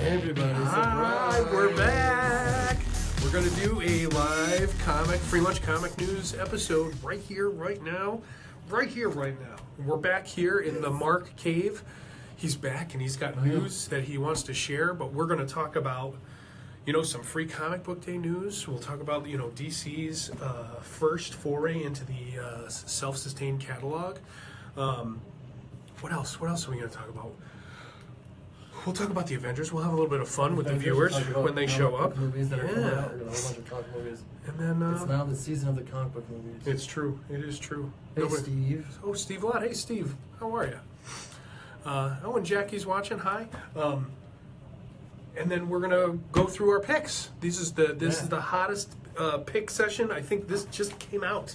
Everybody, Hi, surprise! we're back. We're going to do a live free lunch comic news episode right here, right now. We're back here in the Marc cave. He's back and he's got news that he wants to share, but we're going to talk about, some free comic book day news. We'll talk about, DC's first foray into the self-sustained catalog. What else are we going to talk about? We'll talk about the Avengers. We'll have a little bit of fun with the viewers when they show up. Movies that are coming out. We're gonna have a whole bunch of comic movies. And then it's now the season of the comic book movies. It's true. It is true. Hey, Steve. Oh, Steve Lott. Hey, Steve. How are you? And Jackie's watching. Hi. And then we're gonna go through our picks. This is the hottest pick session. I think this just came out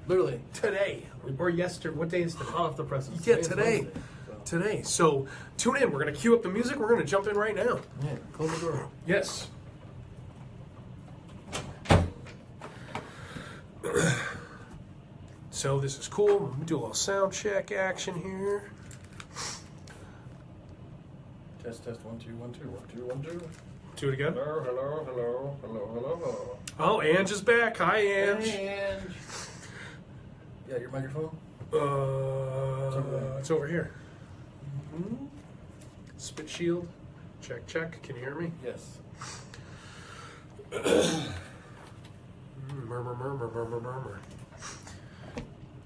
Literally today or yesterday. What day is today? hot off the presses. Yeah, today. So tune in. We're going to cue up the music. We're going to jump in right now. Yeah, close the door. Yes. So this is cool. Let me do a little sound check action here. Test 1 2 1 2 1 2 1 2. Do it again. Hello. Oh, Ange is back. Hi, Ange. Hey, Ange. Yeah, your microphone? It's over here. Spit shield. Check. Can you hear me? Yes. Murmur.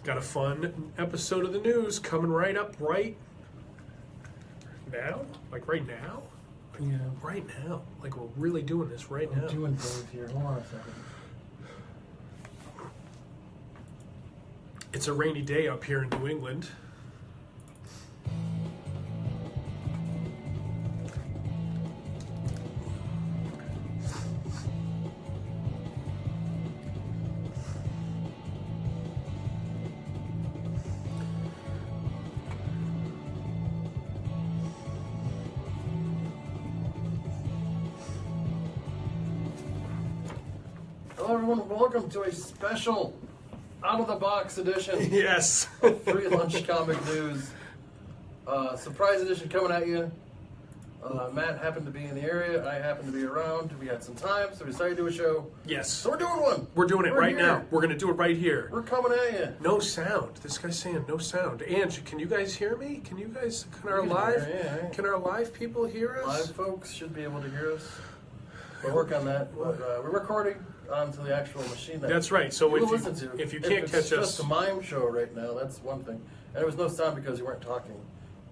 Got a fun episode of the news coming right up right now? Like right now? Yeah. Right now. Like we're really doing this right now. I'm doing things here. Hold on a second. It's a rainy day up here in New England. Hello, everyone. Welcome to a special out-of-the-box edition Yes. of Free Lunch Comic News. Surprise edition coming at you. Matt happened to be in the area. I happened to be around. We had some time, so we decided to do a show. Yes. So we're doing one. We're doing it We're right here. now. We're going to do it right here. We're coming at you. No sound. This guy's saying no sound. Ange, can you guys hear me? Can our We can live hear, yeah. can our live people hear us? Live folks should be able to hear us. We'll work on that. But, we're recording onto the actual machine. That's right. So you if listen to. if you can't it's catch us, just a mime show right now. That's one thing. And there was no sound because you weren't talking.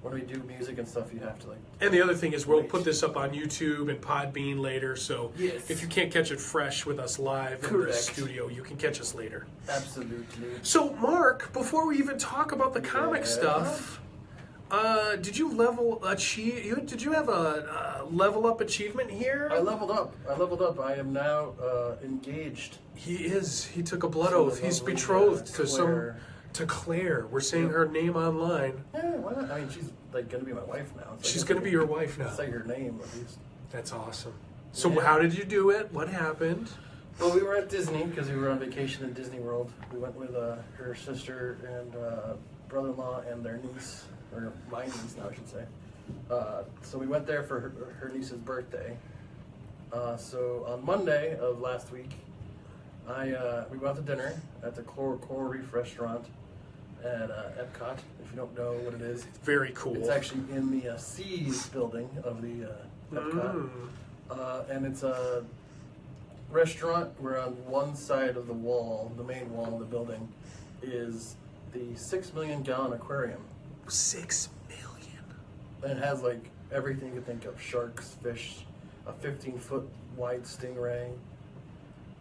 When we do music and stuff, you have to and the other thing is we'll Wait. put this up on YouTube and Podbean later. So Yes. if you can't catch it fresh with us live in the Correct. studio, you can catch us later. Absolutely. So Mark, before we even talk about the comic Yeah. stuff, did you Did you have a level up achievement here? I leveled up. I am now engaged. He is. He took a blood To oath. the He's lovely, betrothed to Claire. to Claire. We're saying Yep. her name online. Yeah, why not? I mean, she's like gonna be my wife now. So I She's guess going I to be can your wife now. Say her name at least. That's awesome. So Yeah. how did you do it? What happened? Well, we were at Disney because we were on vacation in Disney World. We went with her sister and brother-in-law and their niece, or my niece now, I should say. So we went there for her niece's birthday. So on Monday of last week, we went out to dinner at the Coral Reef restaurant at Epcot. If you don't know what it is, Very cool. it's actually in the Seas building of the Epcot. And it's a restaurant where on one side of the wall, the main wall of the building, is the 6 million gallon aquarium. 6 million. And it has like everything you think of: sharks, fish, a 15-foot wide stingray.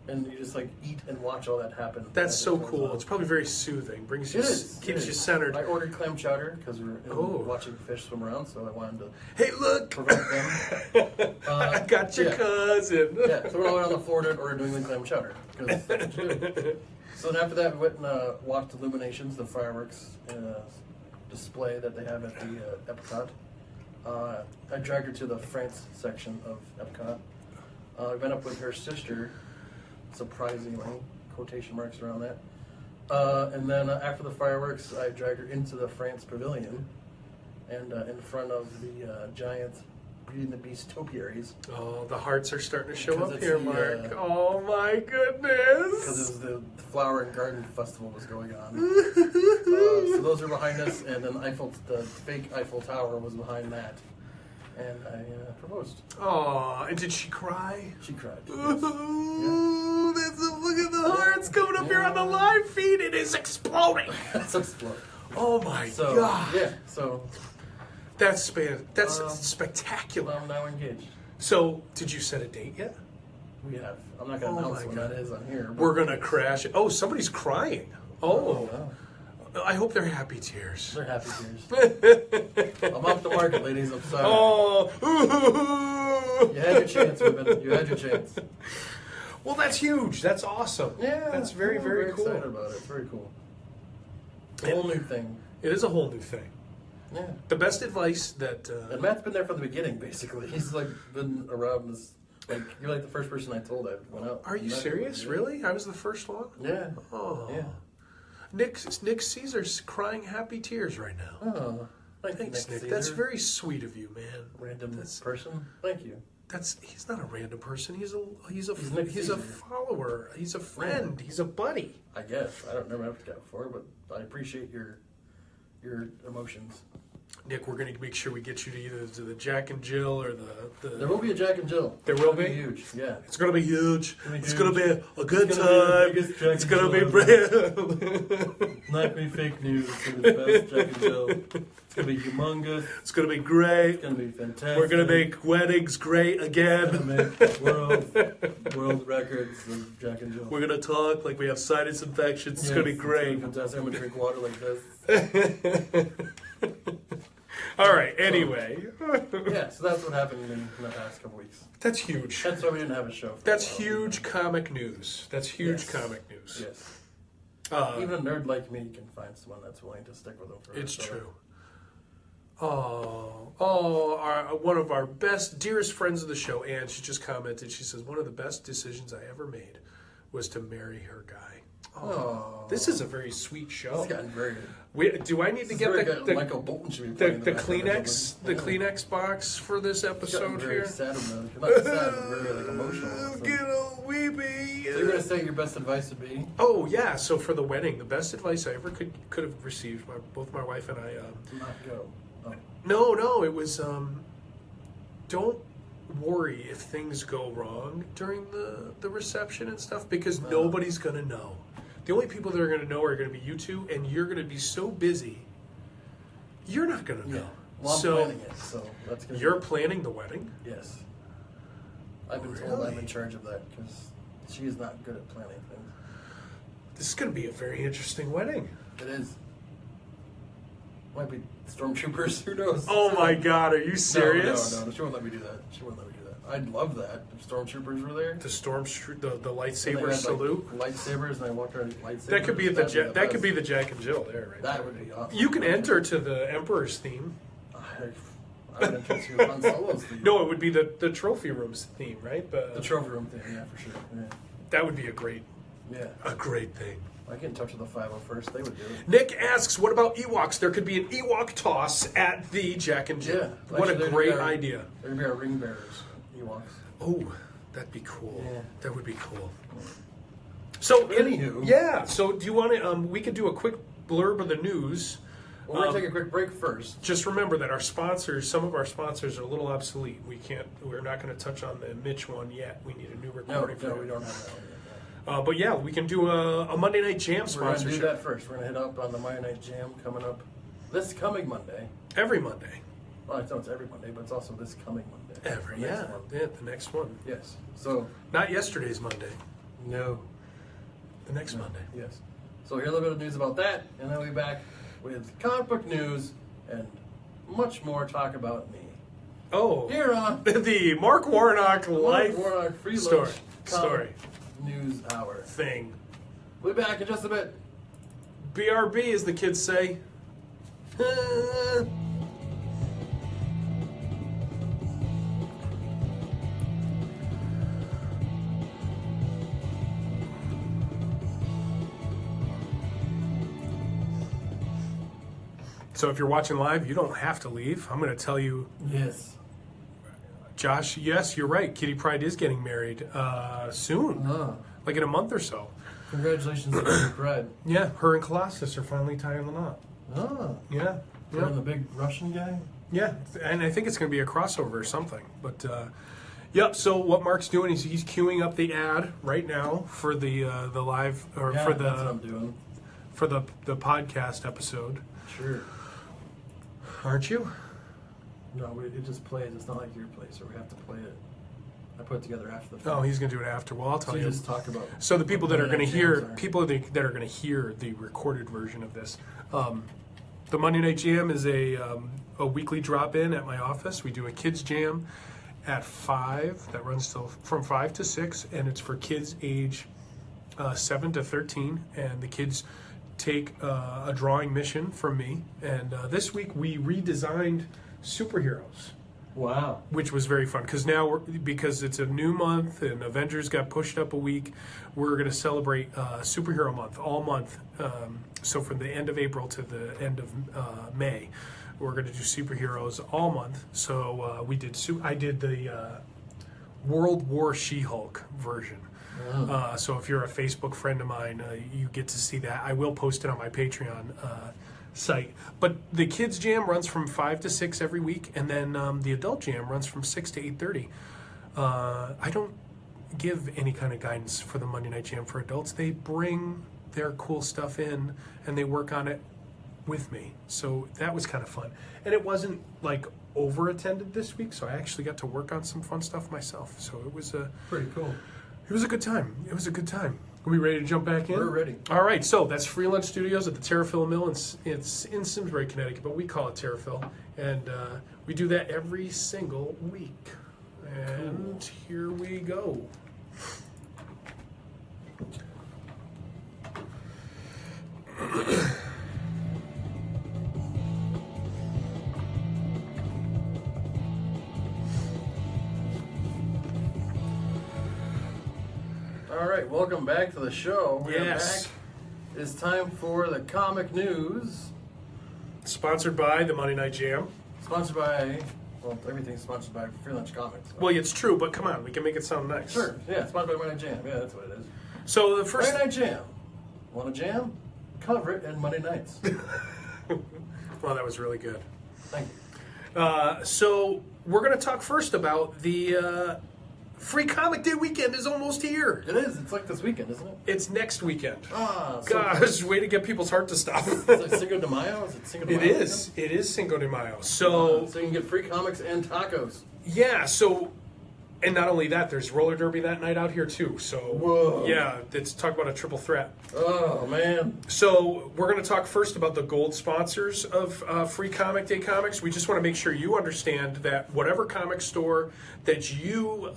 And you just like eat and watch all that happen. That's as it so goes cool. on. It's probably very soothing. Brings you, It is. keeps it you is. centered. I ordered clam chowder because we were Oh. watching fish swim around, so I wanted to Hey, look! provoke them. I got your yeah. cousin. Yeah, so we're all on the floor to order New England clam chowder. 'Cause that's what you do. So then after that, we went and watched Illuminations, the fireworks display that they have at the Epcot. I dragged her to the France section of Epcot. I met up with her sister, surprisingly, quotation marks around that. And then after the fireworks, I dragged her into the France Pavilion, and in front of the giant Beauty and the Beast topiaries. Oh, the hearts are starting to show Because up it's here, the, Mark. Oh my Because goodness! it was the Flower and Garden Festival was going on. So those are behind us, and then the fake Eiffel Tower was behind that. And I proposed. Oh, and did she cry? She cried. Yes. Ooh, look at the hearts coming up here on the live feed. It is exploding. That's exploding. Oh my So, god. yeah, so That's spectacular. I'm now engaged. So, did you set a date yet? We have. I'm not going to Oh announce my when God. that is on here. but- We're gonna crash it. Oh, somebody's crying. Oh, no. I hope they're happy tears. They're happy tears. I'm off the market, ladies. I'm sorry. Oh, You had your chance, women. You had your chance. well, that's huge. That's awesome. Yeah. That's very, I'm very cool. excited about it. It's very cool. A whole new thing. It is a whole new thing. Yeah. The best advice that And Matt's been there from the beginning, basically. He's like been around this. Like you're like the first person I told I went out. are you Met serious? with. Really? I was the first one. Yeah. Oh, Yeah. Nick Caesar's crying happy tears right now. Oh. Thanks, Nick. Caesar. That's very sweet of you, man. Random That's- person. Thank you. He's not a random person. He's He's a Nick Caesar. follower. He's a friend. He's a buddy. I guess I don't never have to get before, but I appreciate your emotions. Nick, we're gonna make sure we get you to either to the Jack and Jill or There the. will be a Jack and Jill. There will It'll be? huge. Yeah. It's gonna be huge. Gonna be It's huge. gonna be a good It's gonna be the time. biggest Jack It's and gonna be Jill brand. Not gonna be fake news. It's gonna be the best Jack and Jill. It's gonna be humongous. It's gonna be great. It's gonna be fantastic. We're gonna make weddings great We're gonna again. make world records of Jack and Jill. We're gonna talk like we have sinus infections. It's Yes, gonna be great. fantastic. I'm gonna drink water like this. All right. Anyway, Yeah, so that's what happened in the past couple weeks. that's huge. That's why we didn't have a show. For a That's while. huge comic news. That's huge Yes. comic news. Yes. Uh, Even a nerd like me can find someone that's willing to stick with them for. It's so- true. One of our best, dearest friends of the show, Anne, she just commented. She says, one of the best decisions I ever made was to marry her guy. Oh, This is a very sweet show. It's gotten very good. Do I need to This is get very good. the Michael Bolton should be the, playing in the background or Kleenex something. Kleenex box for this It's gotten episode very here? sad about it. Not sad, but very like emotional. I'm So, getting all weepy. so you're gonna say your best advice would be? Oh yeah, so for the wedding, the best advice I ever could have received, both my wife and I. To not go. Oh. No, it was don't worry if things go wrong during the reception and stuff because nobody's gonna know. The only people that are gonna know are gonna be you two, and you're gonna be so busy, you're not gonna know. Yeah. Well, I'm so planning it, so that's gonna. you're planning the wedding? Yes. I've been told I'm Really? in charge of that because she is not good at planning things. This is gonna be a very interesting wedding. It is. Might be stormtroopers. Who knows? Oh my God, are you serious? No. She won't let me do that. She won't let me do that. I'd love that if stormtroopers were there. The the And they lightsaber had, like, salute. lightsabers, and I walked around with lightsabers. That could be the That'd that could be best. the Jack and Jill there, right? That there. would be awesome. You can enter to the Emperor's theme. I would enter to Han Solo's theme. No, it would be the trophy room's theme, right? The trophy room thing, yeah, for sure. Yeah. That would be a great thing. I get in touch with the 501st. They would do it. Nick asks, "What about Ewoks? There could be an Ewok toss at the Jack and Jill." Yeah. What Actually, a great idea! They're gonna be our ring bearers, Ewoks. Oh, that'd be cool. Yeah. That would be cool. So, Anywho. yeah. So, do you want to? We could do a quick blurb of the news. Well, we're gonna take a quick break first. Just remember that our sponsors, some of our sponsors, are a little obsolete. We're not going to touch on the Mitch one yet. We need a new No, recording for we it. don't have that one yet. But yeah, we can do a Monday Night Jam We're gonna do sponsorship that first. We're gonna hit up on the Monday Night Jam coming up this coming Monday. every Monday. Well, I know it's every Monday, but it's also this coming Monday. The next one. The next one. Yes. So Not yesterday's Monday. no. The next Monday. Yes. So here's a little bit of news about that, and then we'll be back with comic book news and much more talk about me. Oh, Here on the Mark Warnock life Warnock Free story. Lunch Story. News Hour. Thing. We'll be back in just a bit. BRB, as the kids say. So if you're watching live, you don't have to leave. I'm going to tell you Yes. Josh, yes, you're right. Kitty Pryde is getting married soon, like in a month or so. Congratulations to Kitty Pryde. Yeah, her and Colossus are finally tying the knot. Oh. Yeah. Her and the big Russian guy? Yeah, and I think it's going to be a crossover or something. But, yep, so what Mark's doing is he's queuing up the ad right now for the live, or Yeah, for that's what I'm doing. for the podcast episode. Sure. Aren't you? No, it just plays. It's not like your place, or we have to play it. I put it together after the film. Oh, he's going to do it after. Well, I'll tell So you. you just talk about. So the people that are going to Monday Night hear, Jams are. people that are going to hear the recorded version of this, the Monday Night Jam is a weekly drop-in at my office. We do a kids jam at 5 that runs till from 5 to 6, and it's for kids age 7 to 13, and the kids take a drawing mission from me. And this week we redesigned superheroes, Wow. which was very fun because now because it's a new month and Avengers got pushed up a week, we're going to celebrate Superhero Month all month. So from the end of April to the end of May, we're going to do superheroes all month. So I did the World War She-Hulk version. So if you're a Facebook friend of mine, you get to see that. I will post it on my Patreon site. But the kids jam runs from 5 to 6 every week, and then the adult jam runs from 6 to 8:30. I don't give any kind of guidance for the Monday Night Jam for adults. They bring their cool stuff in, and they work on it with me. So that was kind of fun. And it wasn't like over-attended this week, so I actually got to work on some fun stuff myself. So it was Pretty cool. it was a good time. It was a good time. Are we ready to jump back in? We're ready. All right, so that's Free Lunch Studios at the Terrafil Mill. It's in Simsbury, Connecticut, but we call it Terrafil. And we do that every single week. And here we go. All right, welcome back to the show. We're Yes. back. It's time for the comic news. Sponsored by the Monday Night Jam. Sponsored by, well, everything's sponsored by Free Lunch Comics. So. Well, it's true, but come on, we can make it sound nice. Sure, yeah, sponsored by Monday Night Jam. Yeah, that's what it is. So the first... Monday Night Jam. Want a jam? Cover it and Monday nights. Well, that was really good. Thank you. So we're going to talk first about the Free Comic Day weekend is almost here. It is. It's like this weekend, isn't it? It's next weekend. Ah, so Gosh, way to get people's heart to stop. Is it Cinco de Mayo? Is it Cinco de It Mayo? is. It is Cinco de Mayo. So So, you can get free comics and tacos. yeah, so, and not only that, there's roller derby that night out here too. So, Whoa. yeah, let's talk about a triple threat. Oh, man. So we're going to talk first about the gold sponsors of Free Comic Day Comics. We just want to make sure you understand that whatever comic store that you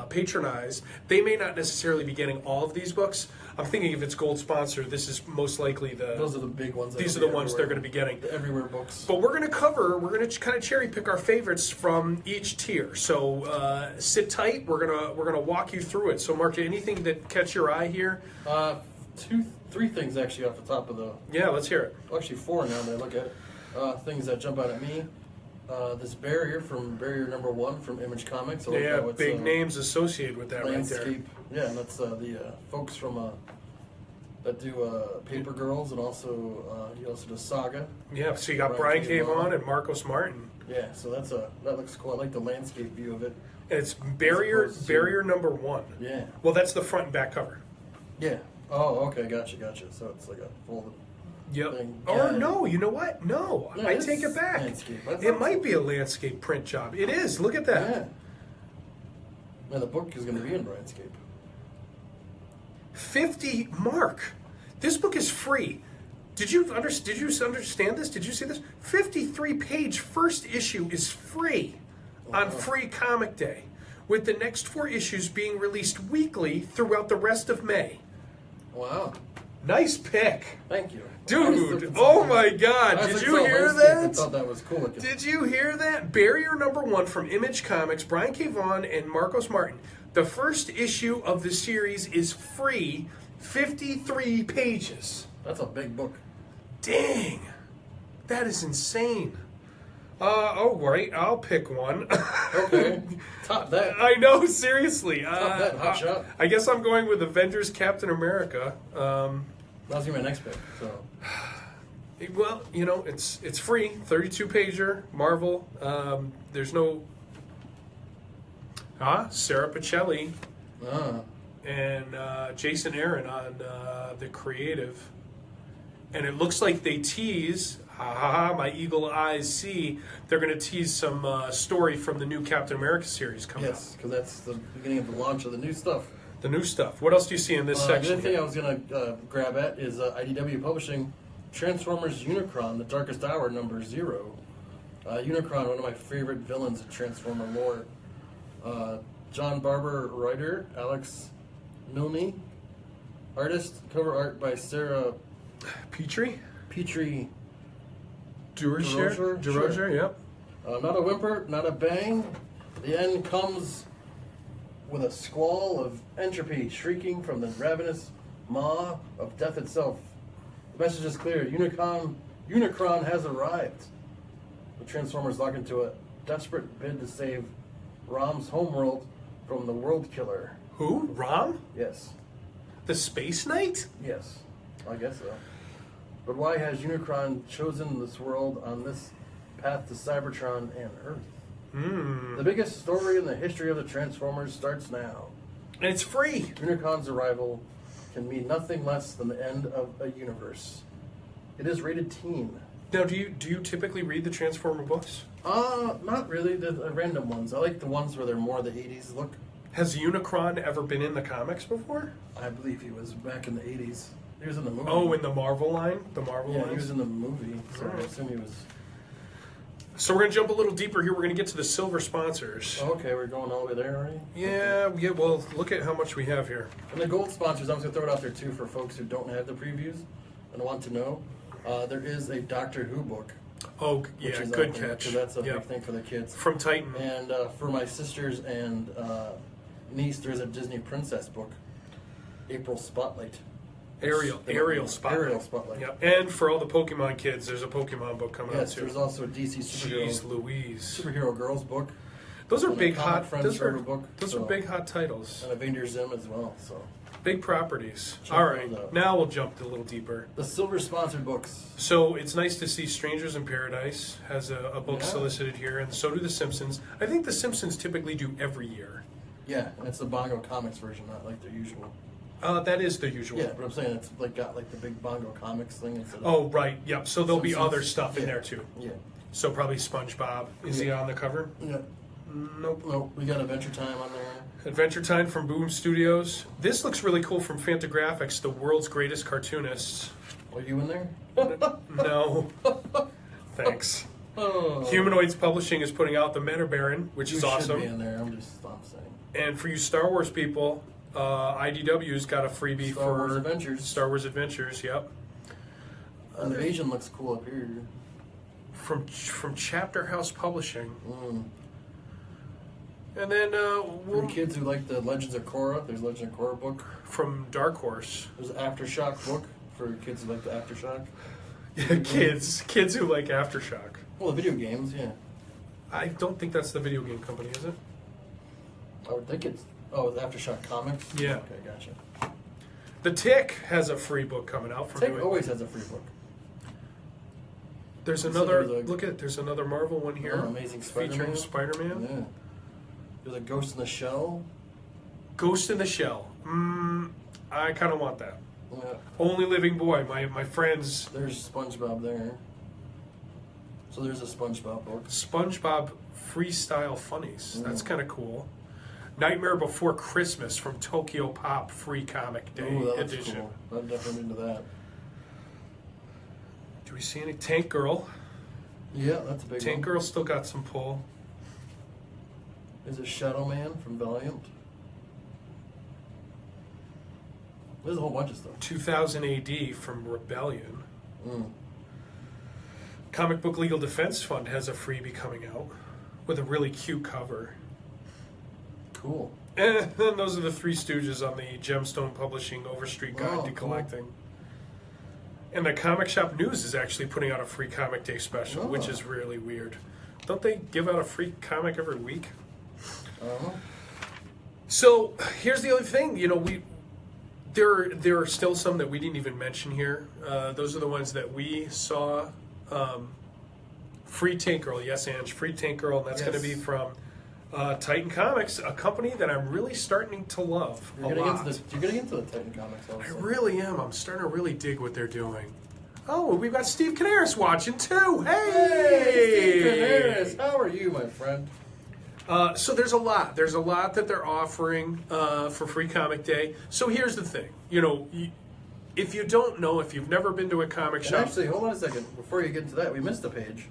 patronize, they may not necessarily be getting all of these books. I'm thinking if it's gold sponsor, this is most likely Those are the big ones. these are the ones they're going to be getting. The everywhere books. But we're going to kind of cherry pick our favorites from each tier. So sit tight. We're gonna walk you through it. So Mark, anything that catch your eye here? Three things actually off the top of the. Yeah, let's hear it. Well, actually, four now that I look at it. Things that jump out at me. This barrier from Barrier Number 1 from Image Comics. I love Yeah, how it's, big names associated with that right there. landscape. Yeah, and that's the folks from that do Paper Girls, and also he also does Saga. Yeah, so you got Brian Brian K. K. Vaughan and Marcos Martin. Yeah, so that looks cool. I like the landscape view of it. And it's barrier number 1. Yeah. Well, that's the front and back cover. Yeah. Oh, okay, gotcha. So it's like a folded. Yep. Thing. Or Yeah. no, you know what? No, No, I it's take it back. landscape. I It thought might so. be a landscape print job. It is. Look at that. Yeah. Man, the book is going to be in landscape. 50 Mark. This book is free. Did you understand this? Did you see this? 53-page first issue is free on Free Comic Day, with the next 4 issues being released weekly throughout the rest of May. Wow. Nice pick. Thank you. Dude, oh my God, did you hear that? I thought that was cool. Did you hear that? Barrier number 1 from Image Comics, Brian K. Vaughan and Marcos Martin. The first issue of the series is free, 53 pages. That's a big book. Dang, that is insane. Oh, right. I'll pick one. Okay. Top that. I know, seriously. Top that. Hot shot. I guess I'm going with Avengers Captain America. That was my next pick. So. Well, you know, it's free. 32-pager. Marvel. There's no... Sarah Pacelli and Jason Aaron on the creative. And it looks like they tease... my eagle eyes see they're going to tease some story from the new Captain America series coming up. Yes, because that's the beginning of the launch of the new stuff. The new stuff. What else do you see in this The section? other thing I was going to grab at is IDW publishing Transformers Unicron, The Darkest Hour, number 0. Unicron, one of my favorite villains in Transformer lore. John Barber writer, Alex Milne. Artist, cover art by Sarah Petrie? DeRozier? DeRozier, yep. Not a whimper, not a bang. The end comes with a squall of entropy shrieking from the ravenous maw of death itself. The message is clear. Unicron has arrived. The Transformers lock into a desperate bid to save Rom's homeworld from the World Killer. Who? Rom? Yes. The Space Knight? Yes. I guess so. But why has Unicron chosen this world on this path to Cybertron and Earth? The biggest story in the history of the Transformers starts now. And it's free. Unicron's arrival can mean nothing less than the end of a universe. It is rated teen. Now, do you typically read the Transformer books? Not really. The random ones. I like the ones where they're more the 80s look. Has Unicron ever been in the comics before? I believe he was back in the 80s. He was in the movie. Oh, in the Marvel line? The Marvel line? Yeah, he was in the movie, so I assume he was... So we're going to jump a little deeper here. We're going to get to the silver sponsors. Oh, okay, we're going all the way there already? Yeah, well, look at how much we have here. And the gold sponsors, I'm just going to throw it out there too for folks who don't have the previews and want to know. There is a Doctor Who book. Oh, yeah, good catch. So that's a big thing for the kids. From Titan. And for my sisters and niece, there's a Disney Princess book, April Spotlight. Ariel Spotlight. Ariel Spotlight. Yep. And for all the Pokemon kids, there's a Pokemon book coming out Yes, too. there's also a DC Jeez Louise. Superhero Girls book. Those are And big a Comic hot. Friends Those are Forever book, those are so- big hot titles. And Avengers Zim as well. So Big properties. Check All right, those out. now we'll jump a little deeper. the silver sponsored books. So it's nice to see Strangers in Paradise has a book Yeah. solicited here, and so do The Simpsons. I think The Simpsons typically do every year. Yeah, and it's the Bongo Comics version, not like their usual. That is the usual. Yeah, but I'm saying it's like got like the big Bongo Comics thing instead of... Oh, right. Yep. So there'll be Simpsons. other stuff in Yeah. there too. Yeah. So probably SpongeBob. Is he on the cover? Yeah. Nope. Nope. We got Adventure Time on there. Adventure Time from Boom Studios. This looks really cool from Fantagraphics, the world's greatest cartoonists. Are you in there? No. Thanks. Oh. Humanoids Publishing is putting out the Meta Baron, which You is should awesome. be in there. I'm saying. And for you Star Wars people, IDW's got a freebie Star for Wars Adventures. Star Wars Adventures, yep. Invasion looks cool up here. From Chapter House Publishing. Mm. And then For kids who like the Legends of Korra, there's a Legend of Korra book. from Dark Horse. There's an Aftershock book for kids who like the Aftershock. kids who like Aftershock. Well, the video games, yeah. I don't think that's the video game company, is it? I would think it's... Oh, it's Aftershock Comics? Yeah. Okay, gotcha. The Tick has a free book coming out from Tick New always has a free book. There's So another. there's a- Look at. There's another Marvel one here. Oh, Amazing featuring Spider-Man. Spider-Man. Yeah. There's a Ghost in the Shell. Ghost in the Shell. I kind of want that. Yeah. Only Living Boy. My friends. There's SpongeBob there. So there's a SpongeBob book. SpongeBob Freestyle Funnies. That's Mm. kind of cool. Nightmare Before Christmas from Tokyo Pop Free Comic Day Ooh, that looks edition. cool. I'm definitely into that. Do we see any Tank Girl? Yeah, that's a big Tank one. Girl still got some pull. There's a Shadow Man from Valiant. There's a whole bunch of stuff. 2000 AD from Rebellion. Mm. Comic Book Legal Defense Fund has a freebie coming out with a really cute cover. Cool. And then those are the Three Stooges on the Gemstone Publishing Overstreet Guide Oh, to cool. Collecting. And the Comic Shop News is actually putting out a free Comic Day special, which Oh. is really weird. Don't they give out a free comic every week? Uh-huh. So here's the other thing. There are still some that we didn't even mention here. Those are the ones that we saw. Free Tank Girl, yes, Ange, Free Tank Girl, and that's going to be from Titan Comics, a company that I'm really starting to love a lot. You're getting into the Titan Comics, obviously. I really am. I'm starting to really dig what they're doing. Oh, we've got Steve Canaris watching too. Hey, Steve Canaris, how are you, my friend? So there's a lot. There's a lot that they're offering for Free Comic Day. So here's the thing. If you don't know, if you've never been to a comic shop. Actually, hold on a second. Before you get into that, we missed a page.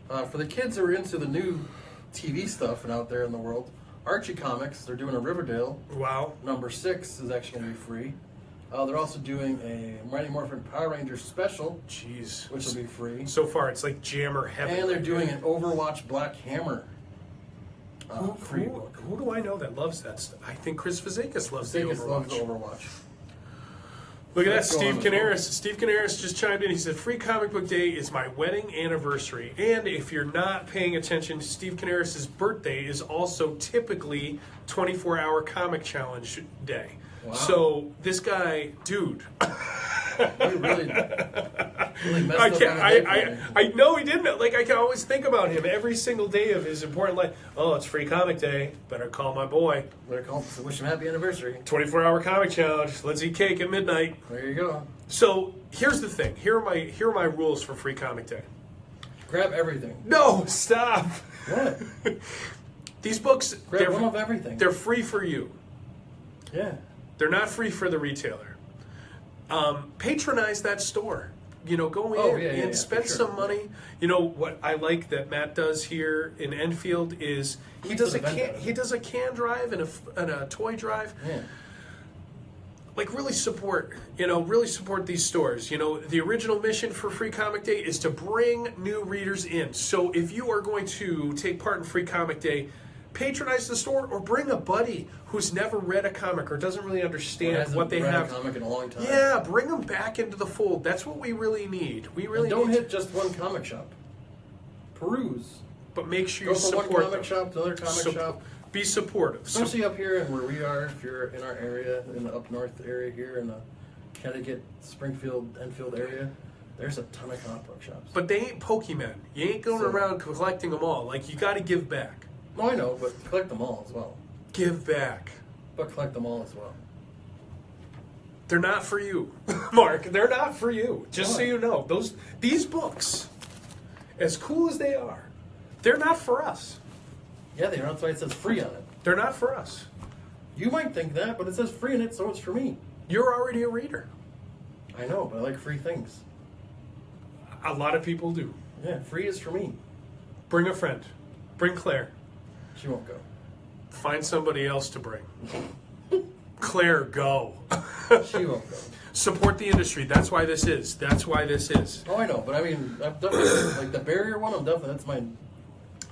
For the kids who are into the new TV stuff and out there in the world, Archie Comics, they're doing a Riverdale. Wow. Number 6 is actually going to be free. They're also doing a Mighty Morphin Power Rangers special. Jeez. Which will be free. So far, it's like Jammer heaven. And they're doing an Overwatch Black Hammer. Who do I know that loves that stuff? I think Chris Vazakis loves the Overwatch. Loves the Overwatch. Look at that, Steve Canaris. Steve Canaris just chimed in. He said, Free Comic Book Day is my wedding anniversary. And if you're not paying attention, Steve Canaris' birthday is also typically 24-hour comic challenge day. Wow. So this guy, dude. You really messed I up can't. on the day for me. I know he didn't. Like I can always think about him every single day of his important life. Oh, it's Free Comic Day. Better call my boy. Better call him. Wish him happy anniversary. 24-hour comic challenge. Let's eat cake at midnight. There you go. So here's the thing. Here are my rules for Free Comic Day. Grab everything. No, stop. What? These books. Grab one of everything. They're free for you. Yeah. They're not free for the retailer. Patronize that store. Go in and spend some money. What I like that Matt does here in Enfield is he does a can drive and a toy drive. Yeah. Like really support these stores. The original mission for Free Comic Day is to bring new readers in. So if you are going to take part in Free Comic Day, patronize the store or bring a buddy who's never read a comic or doesn't really understand what they have. A comic in a long time. Yeah, bring them back into the fold. That's what we really need. Don't hit just one comic shop. Peruse. But make sure you support from one comic shop to another comic shop. Be supportive. Especially up here and where we are, if you're in our area, in the up north area here, in the Connecticut, Springfield, Enfield area, there's a ton of comic book shops. But they ain't Pokemon. You ain't going around collecting them all. Like, you got to give back. No, I know, but collect them all as well. Give back. But collect them all as well. They're not for you, Mark. They're not for you. Just so you know, these books, as cool as they are, they're not for us. Yeah, they are. That's why it says free on it. They're not for us. You might think that, but it says free in it, so it's for me. You're already a reader. I know, but I like free things. A lot of people do. Yeah, free is for me. Bring a friend. Bring Claire. She won't go. Find somebody else to bring. Claire, go. She won't go. Support the industry. That's why this is. Oh, I know, but I mean, I'm definitely, like the barrier one, that's my...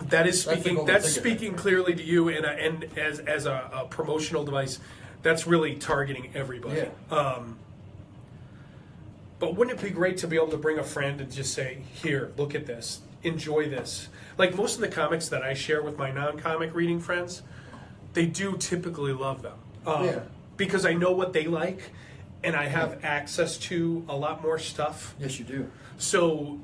That is speaking. That's speaking clearly to you, and as a promotional device, that's really targeting everybody. Yeah. But wouldn't it be great to be able to bring a friend and just say, "Here, look at this, enjoy this." Like most of the comics that I share with my non-comic reading friends, they do typically love them. Because I know what they like, and I have access to a lot more stuff. Yes, you do. So.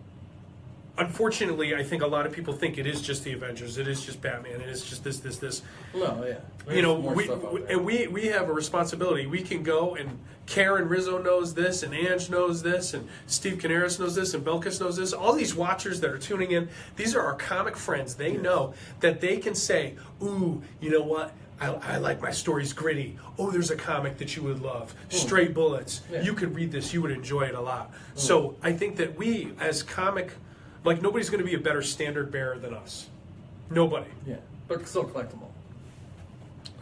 Unfortunately, I think a lot of people think it is just the Avengers. It is just Batman. It is just this. No, yeah. We have a responsibility. We can go and Karen Rizzo knows this, and Ange knows this, and Steve Canaris knows this, and Belkis knows this. All these watchers that are tuning in, these are our comic friends. They know that they can say, "Ooh, you know what? I like my stories gritty. Oh, there's a comic that you would love. Stray Bullets. Yeah. You could read this. You would enjoy it a lot." So I think that we, as comic... Like, nobody's going to be a better standard bearer than us. Nobody. Yeah, but still collect them all.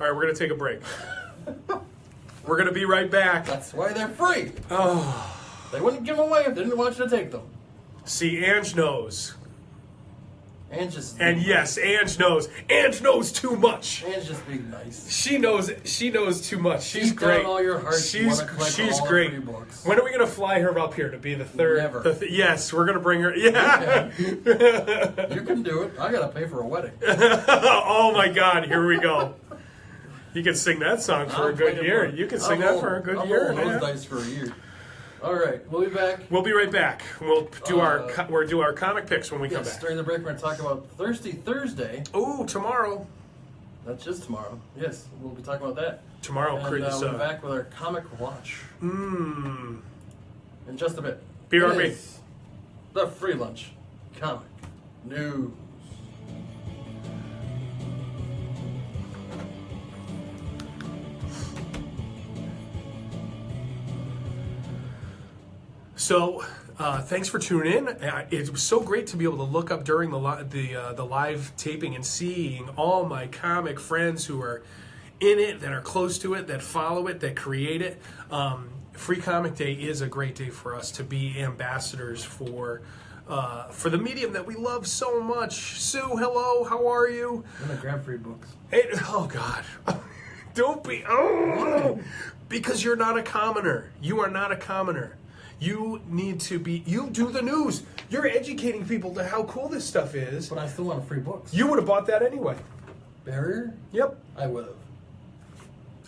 All right, we're going to take a break. We're going to be right back. That's why they're free. Oh. They wouldn't give them away if they didn't want you to take them. See, Ange knows. And yes, Ange knows. Ange knows too much. Ange just being nice. She knows too much. She's Deep great. down all your heart, She's great. Free books. When are we gonna fly her up here to be the third? Never. Yes, we're gonna bring her. Yeah. You can do it. I gotta pay for a wedding. Oh my God! Here we go. You can sing that song for a good year. You can sing that for a good year. I'm rolling those dice for a year. All right, we'll be back. We'll be right back. We'll do our comic picks when we come back. During the break, we're going to talk about Thirsty Thursday. Oh, tomorrow. That's just tomorrow. Yes, we'll be talking about that. Tomorrow, and Chris. we'll be back with our comic watch. In just a bit. BRB. The Free Lunch Comic News. So, thanks for tuning in. It was so great to be able to look up during the live taping and seeing all my comic friends who are in it, that are close to it, that follow it, that create it. Free Comic Day is a great day for us to be ambassadors for the medium that we love so much. Sue, hello, how are you? I'm gonna grab free books. Hey, oh God, don't be. Oh, because you're not a commoner. You are not a commoner. You need to be. You do the news. You're educating people to how cool this stuff is. But I still want free books. You would have bought that anyway. Barrier? Yep. I would have.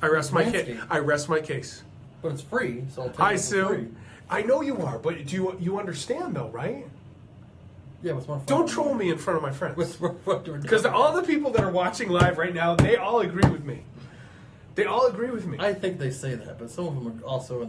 I rest my case. I rest my case. But it's free, so I'll take Hi, it for Sue. free. I know you are, but do you understand though, right? Yeah, what's more fun? Don't troll me in front of my friends. What's more fun? Because all the people that are watching live right now, they all agree with me. They all agree with me. I think they say that, but some of them are also in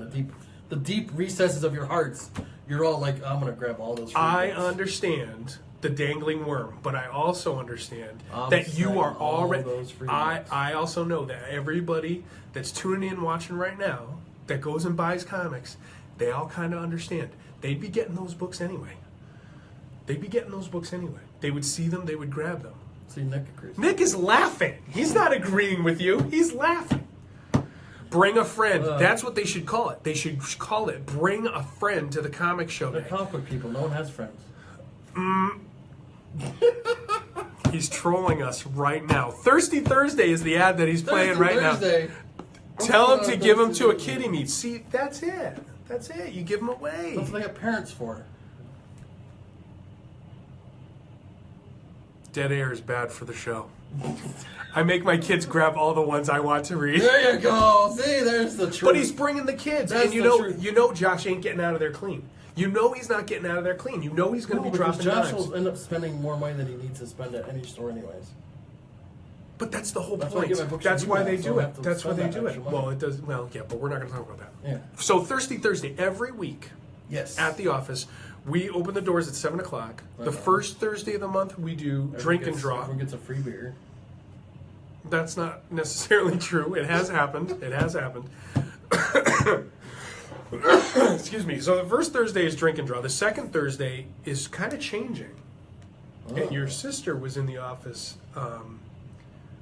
the deep recesses of your hearts. You're all like, I'm gonna grab all those free I books. understand the dangling worm, but I also understand I'm that you are all already. those free I books. also know that everybody that's tuning in, watching right now, that goes and buys comics, they all kind of understand. They'd be getting those books anyway. They'd be getting those books anyway. They would see them, they would grab them. See, Nick agrees. Nick is laughing. He's not agreeing with you. He's laughing. Bring a friend. That's what they should call it. They should call it Bring a Friend to the Comic Show They're Day. comic book people. No one has friends. He's trolling us right now. Thirsty Thursday is the ad that he's playing right Thursday. now. Tell him to give him to a kiddie meet. See, that's it. That's it. You give them away. That's what they got parents for. Dead air is bad for the show. I make my kids grab all the ones I want to read. There you go. See, there's the truth. But he's bringing the kids, That's and the truth. you know, Josh ain't getting out of there clean. You know he's not getting out of there clean. You know he's going to be dropping Josh knives. will end up spending more money than he needs to spend at any store, anyways. But that's the whole That's why I point. get my books That's from why you they now, do so I it. have to That's why they spend do that it. extra money. Well, it does. Well, yeah, but we're not going to talk about that. Yeah. So Thirsty Thursday every week Yes. at the office. We open the doors at 7:00. The Uh-huh. first Thursday of the month, we do drink and draw. Everyone gets a free beer. That's not necessarily true. It has happened. It has happened. Excuse me. So the first Thursday is drink and draw. The second Thursday is kind of changing. And your sister was in the office.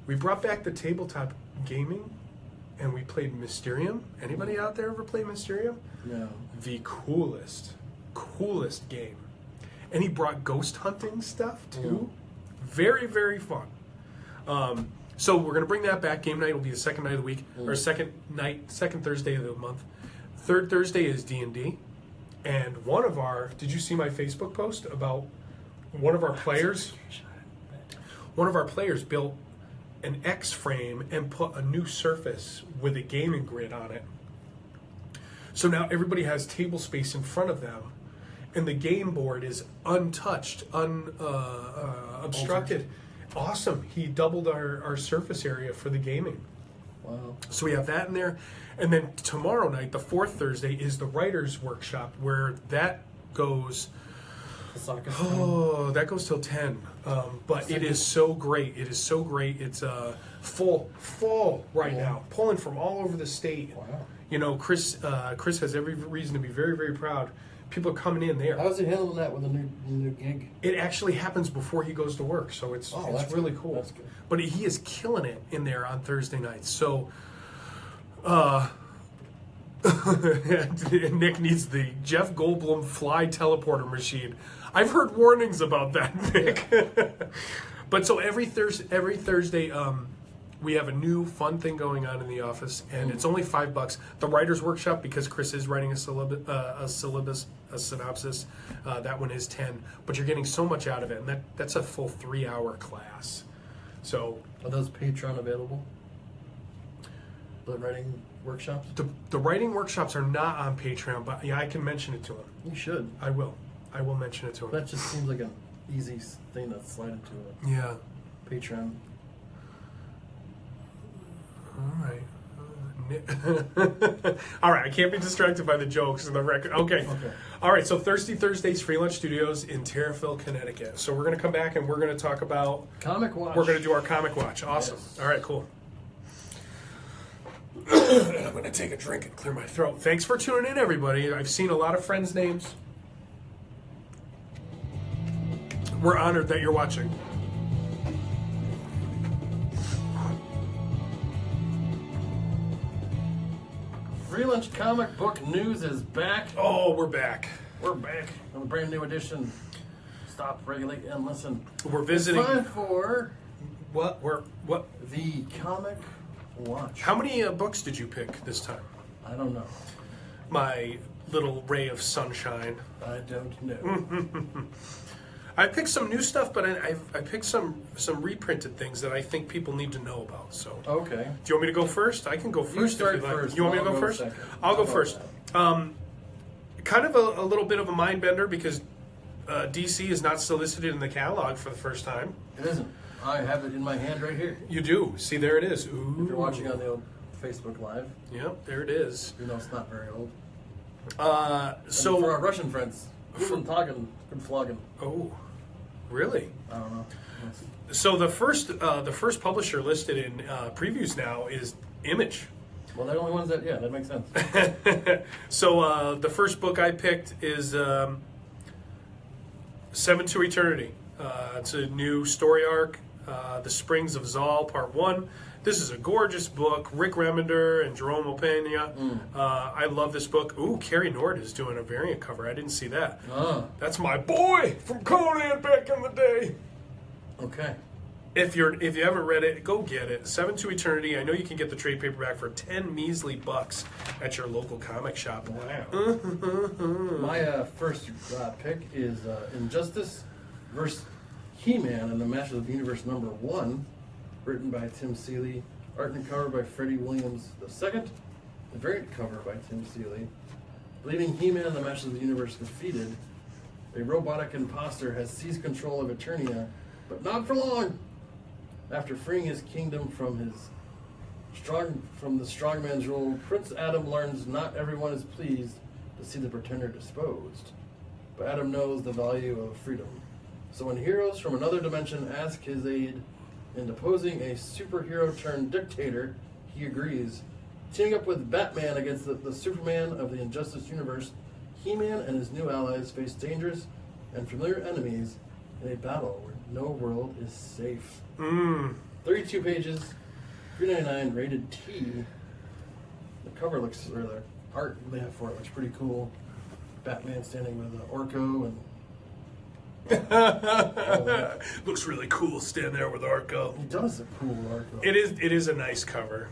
We brought back the tabletop gaming, and we played Mysterium. Anybody out there ever play Mysterium? No. The coolest game. And he brought ghost hunting stuff too. Very, very fun. So we're gonna bring that back. Game night will be the second night of the week, or second Thursday of the month. Third Thursday is D&D, and one of our. Did you see my Facebook post about one of our players? One of our players built an X frame and put a new surface with a gaming grid on it. So now everybody has table space in front of them, and the game board is untouched, unobstructed. Awesome. He doubled our surface area for the gaming. Wow. So we have that in there. And then tomorrow night, the fourth Thursday, is the writer's workshop, where that goes... Oh, that goes till 10. But it is so great. It is so great. It's full right now, pulling from all over the state. Wow. You know, Chris has every reason to be very, very proud. People are coming in there. How's he handling that with a new gig? It actually happens before he goes to work, so it's that's really good. cool. That's good. But he is killing it in there on Thursday nights. So, Nick needs the Jeff Goldblum fly teleporter machine. I've heard warnings about that, Nick. But so every Thursday, we have a new fun thing going on in the office, and it's only $5. The writer's workshop, because Chris is writing a synopsis, that one is 10. But you're getting so much out of it, and that's a full 3-hour class. So are those Patreon available? The writing workshops? The writing workshops are not on Patreon, but yeah, I can mention it to him. You should. I will mention it to him. That just seems like an easy thing to slide into it. Yeah. Patreon. All right. All right, I can't be distracted by the jokes and the record. Okay. All right, so Thirsty Thursdays, Free Lunch Studios in Terriffill, Connecticut. So we're going to come back and we're going to talk about... Comic Watch. We're going to do our Comic Watch. Awesome. Yes. All right, cool. I'm going to take a drink and clear my throat. Thanks for tuning in, everybody. I've seen a lot of friends' names. We're honored that you're watching. Free Lunch comic book news is back. Oh, we're back. We're back on a brand new edition. Stop, regulate, and listen. We're visiting. It's time for What? the Comic Watch. How many books did you pick this time? I don't know. My little ray of sunshine. I don't know. I picked some new stuff, but I picked some reprinted things that I think people need to know about. So, Okay. do you want me to go first? I can go first. You start if you like. first. You want me to I'll go go first? second. I'll go How about first. Kind of a little bit of a mind bender because DC is not solicited in the catalog for the first time. It isn't. I have it in my hand right here. You do. See, there it is. Ooh. If you're watching on the old Facebook Live, Yep, there it is. you know it's not very old. So And for our Russian friends, good talking, good flogging. Oh, really? I don't know. So the first publisher listed in previews now is Image. Well, they're the only ones that makes sense. So the first book I picked is Seven to Eternity. It's a new story arc, The Springs of Zal, Part 1. This is a gorgeous book. Rick Remender and Jerome Opeña. I love this book. Ooh, Carrie Nord is doing a variant cover. I didn't see that. That's my boy from Conan back in the day. Okay. If you haven't read it, go get it. Seven to Eternity. I know you can get the trade paperback for 10 measly bucks at your local comic shop. Wow. My first pick is Injustice vs. He-Man and the Masters of the Universe #1, written by Tim Seeley, art and cover by Freddie Williams II, the variant cover by Tim Seeley. Leaving He-Man and the Masters of the Universe defeated, a robotic imposter has seized control of Eternia, but not for long. After freeing his kingdom from the strongman's rule, Prince Adam learns not everyone is pleased to see the pretender disposed. But Adam knows the value of freedom. So when heroes from another dimension ask his aid in deposing a superhero-turned-dictator, he agrees. Teaming up with Batman against the Superman of the Injustice universe, He-Man and his new allies face dangerous and familiar enemies in a battle where no world is safe. 32 pages, $3.99, rated T. The cover looks, or the art they have for it looks pretty cool. Batman standing with Orko and... Looks really cool standing there with Orko. He does look cool with Orko. It is a nice cover.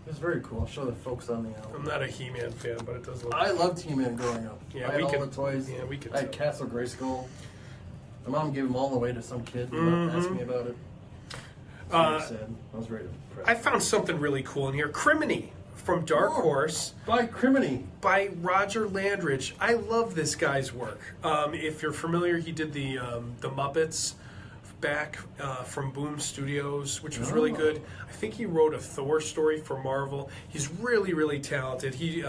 It's very cool. I'll show the folks on the album. I'm not a He-Man fan, but it does look I loved He-Man growing up. Yeah, I had we all could- the toys. yeah, we could I had too. Castle Grayskull. My mom gave them all away to some kid who asked me about it. Very sad. I was very depressed. I found something really cool in here. Criminy from Dark Horse By Criminy. by Roger Landridge. I love this guy's work. If you're familiar, he did the Muppets back from Boom Studios, which was really good. I think he wrote a Thor story for Marvel. He's really, really talented. He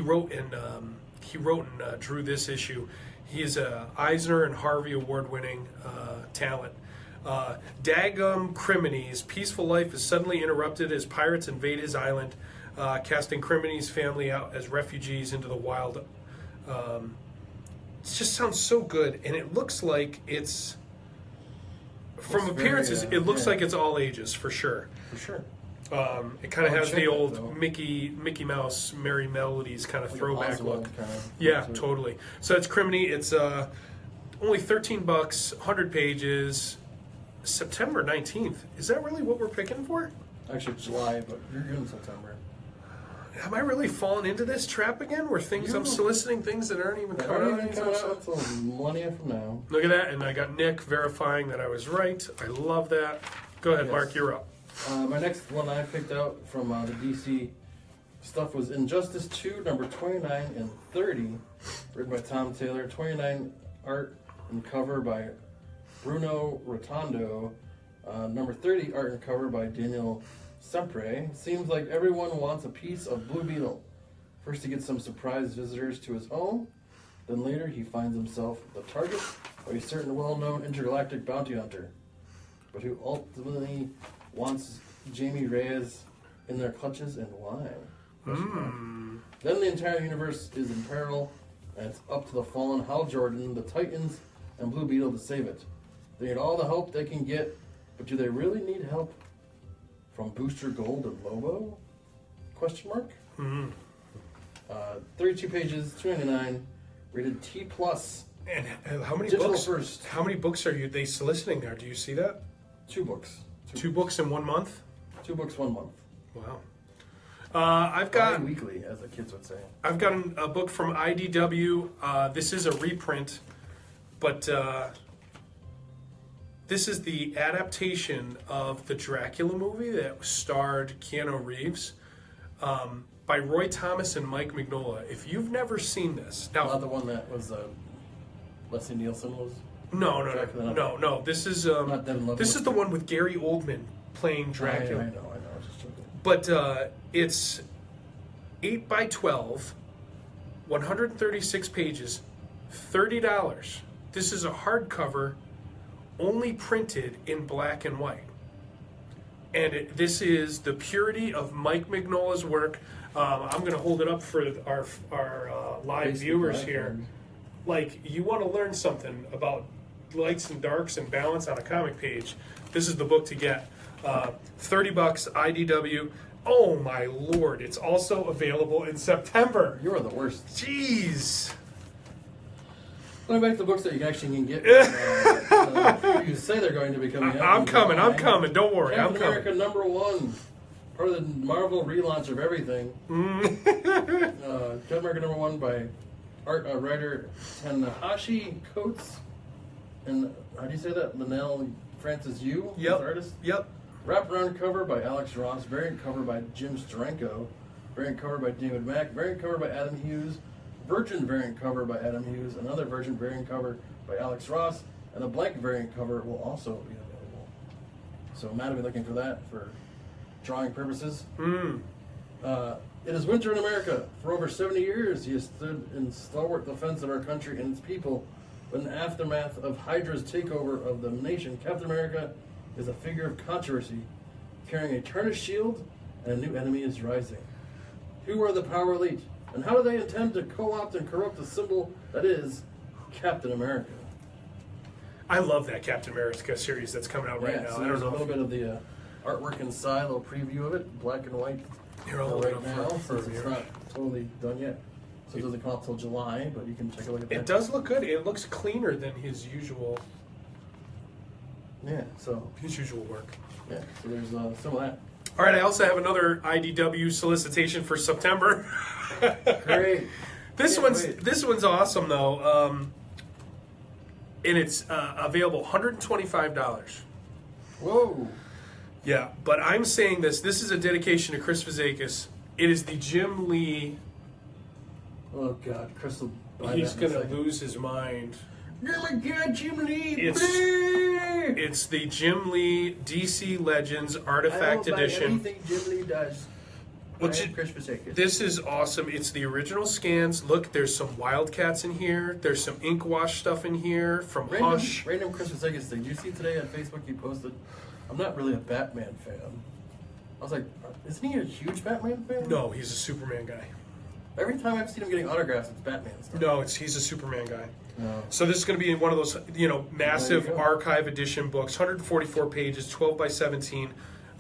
wrote and drew this issue. He is a Eisner and Harvey Award-winning talent. Dagum Crimini's peaceful life is suddenly interrupted as pirates invade his island, casting Crimini's family out as refugees into the wild. It just sounds so good, and it looks like it's... From appearances, it looks like it's all ages, for sure. For sure. It kind of I'll has check the it, old though. Mickey Mouse, Merry Melodies kind of Like throwback Oswald look. kind of. Yeah, to it. totally. So it's Criminy. It's only $13, 100 pages, September 19th. Is that really what we're picking for? Actually, July, but you're good in September. Am I really falling into this trap again? Where I'm soliciting things that aren't even coming out anytime soon? Until millennia from now. Look at that, and I got Nick verifying that I was right. I love that. Go ahead, Yes. Mark, you're up. My next one I picked out from the DC stuff was Injustice 2, number 29 and 30, written by Tom Taylor. 29 art and cover by Bruno Rotondo. Number 30 art and cover by Daniel Sempre. Seems like everyone wants a piece of Blue Beetle. First he gets some surprise visitors to his home, then later he finds himself the target of a certain well-known intergalactic bounty hunter, but who ultimately wants Jamie Reyes in their clutches, and why? Then the entire universe is in peril, and it's up to the fallen Hal Jordan, the Titans, and Blue Beetle to save it. They need all the help they can get, but do they really need help from Booster Gold and Lobo? Question mark? 32 pages, $2.99, rated T+. And how many Digital books? first. How many books are they soliciting there? Do you see that? 2 books. Two books in 1 month? 2 books, 1 month. Wow. I've got Weekly, as the kids would say. I've got a book from IDW. This is a reprint, but this is the adaptation of the Dracula movie that starred Keanu Reeves, by Roy Thomas and Mike Mignola. If you've never seen this, now Not the one that was Leslie Nielsen was. no. This is Not Devin Love this is the one with Gary Oldman playing Dracula. I know. I was just joking. But it's 8 by 12, 136 pages, $30. This is a hardcover, only printed in black and white. And this is the purity of Mike Mignola's work. I'm going to hold it up for our live Facebook viewers Live, here. friends. Like, you want to learn something about lights and darks and balance on a comic page, this is the book to get. $30, IDW. Oh my lord, it's also available in September. You are the worst. Jeez. Going back to the books that you actually can get. You say they're going to be coming out. I'm coming. Don't worry, I'm Captain coming. America #1. Part of the Marvel relaunch of everything. Captain America #1 by writer Tanahashi Coates. And how do you say that? Linnell Francis Yu, Yep. artist. Yep. Wraparound cover by Alex Ross. Variant cover by Jim Steranko. Variant cover by David Mack. Variant cover by Adam Hughes. Virgin variant cover by Adam Hughes. Another Virgin variant cover by Alex Ross. And a blank variant cover will also be available. So Matt will be looking for that for drawing purposes. It is winter in America. For over 70 years, he has stood in stalwart defense of our country and its people. But in the aftermath of Hydra's takeover of the nation, Captain America is a figure of controversy, carrying a tarnished shield, and a new enemy is rising. Who are the power elite, and how do they intend to co-opt and corrupt the symbol that is Captain America? I love that Captain America series that's coming out right now. So I don't there's a know. little bit of the artwork inside, a little preview of it, black and white. Here, I'll hold it right up now, for since it's viewers. not totally done yet. So it doesn't come out till July, but you can take a look at that. It does look good. It looks cleaner than his usual Yeah, so work. yeah, so there's some of that. All right, I also have another IDW solicitation for September. Great. This Can't one's wait. this one's awesome though, and it's available $125. Whoa. Yeah, but I'm saying this. This is a dedication to Chris Vizakis. It is the Jim Lee. Oh God, Crystal. He's gonna lose his mind. Oh my God, Jim Lee. It's the Jim Lee DC Legends Artifact Edition. Anything Jim Lee does. What's I am it- Chris Vizakis. This is awesome. It's the original scans. Look, there's some Wildcats in here. There's some ink wash stuff in here from Hush. Random Chris Vizakis thing. Did you see today on Facebook? He posted. I'm not really a Batman fan. I was like, isn't he a huge Batman fan? No, he's a Superman guy. Every time I've seen him getting autographs, it's Batman stuff. No, he's a Superman guy. No. So this is going to be in one of those, massive There you go. archive edition books, 144 pages, 12 by 17.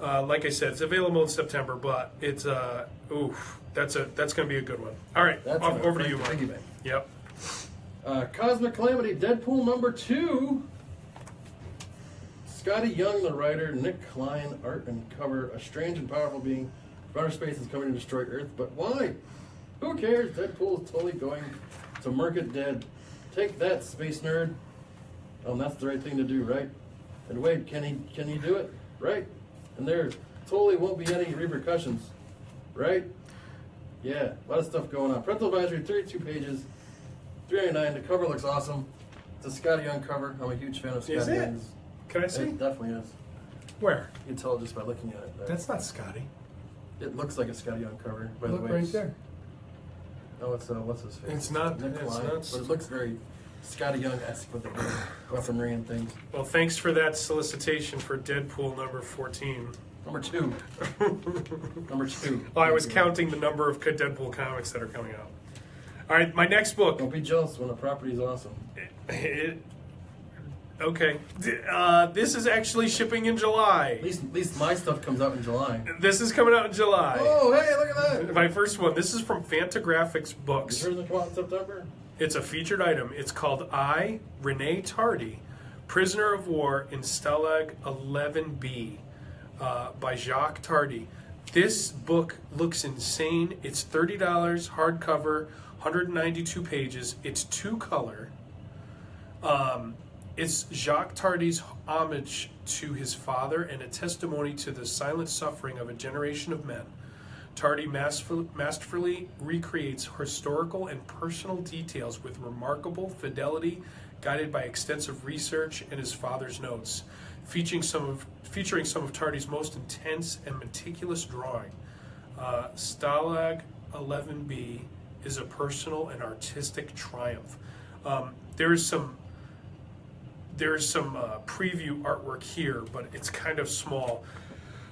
Like I said, it's available in September, but it's that's going to be a good one. All right, That's over to a you, Mike. piggy bank. Yep. Cosmic Calamity, Deadpool #2. Scotty Young, the writer, Nick Klein, art and cover. A strange and powerful being from outer space is coming to destroy Earth, but why? Who cares? Deadpool is totally going to murk it dead. Take that, space nerd. That's the right thing to do, right? And wait, can he do it? Right? And there totally won't be any repercussions, right? Yeah, a lot of stuff going on. Parental advisory, 32 pages, $3.99. The cover looks awesome. It's a Scotty Young cover. I'm a huge fan of Scotty Is it? Young's. Can I see? It definitely is. Where? You can tell just by looking at it. That's not Scotty. It looks like a Scotty Young cover, by Look the way. right there. Oh, it's what's his face? It's not. Nick It's Klein, not. but it looks very Scotty Young-esque with the weaponry and things. Well, thanks for that solicitation for Deadpool #14. Number 2. Number 2. Oh, I was counting the number of Deadpool comics that are coming out. All right, my next book. Don't be jealous when a property is awesome. Okay, this is actually shipping in July. At least my stuff comes out in July. This is coming out in July. Oh, hey, look at that! My first one. This is from Fantagraphics Books. You heard it come out in September? It's a featured item. It's called I, Renee Tardy, Prisoner of War in Stalag 11B by Jacques Tardy. This book looks insane. It's $30, hardcover, 192 pages. It's 2-color. It's Jacques Tardy's homage to his father and a testimony to the silent suffering of a generation of men. Tardy masterfully recreates historical and personal details with remarkable fidelity, guided by extensive research and his father's notes, featuring some of Tardy's most intense and meticulous drawing. Stalag 11B is a personal and artistic triumph. There's some preview artwork here, but it's kind of small.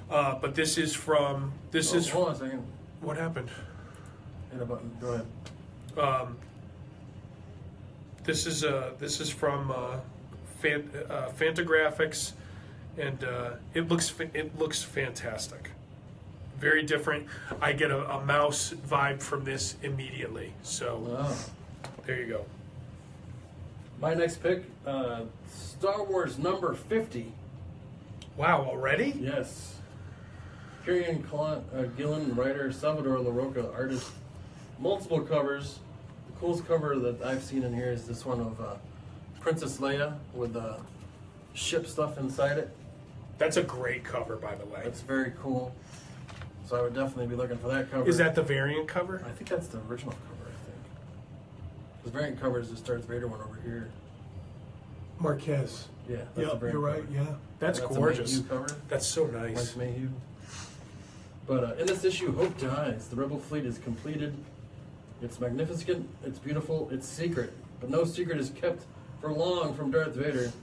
But this is from. Hold on a second. What happened? Hit a button. Go ahead. This is from Fantagraphics, and it looks fantastic. Very different. I get a mouse vibe from this immediately. So there you go. My next pick, Star Wars #50. Wow, already? Yes. Kieran Gillen, writer, Salvador LaRocca, artist. Multiple covers. The coolest cover that I've seen in here is this one of Princess Leia with ship stuff inside it. That's a great cover, by the way. That's very cool. So I would definitely be looking for that cover. Is that the variant cover? I think that's the original cover, I think. The variant cover is the Darth Vader one over here. Marquez. Yeah, that's the Yeah, variant you're right. cover. Yeah, that's a gorgeous. Mayhew cover. That's so nice. Mike Mayhew. But in this issue, Hope dies. The Rebel fleet is completed. It's magnificent. It's beautiful. It's secret. But no secret is kept for long from Darth Vader.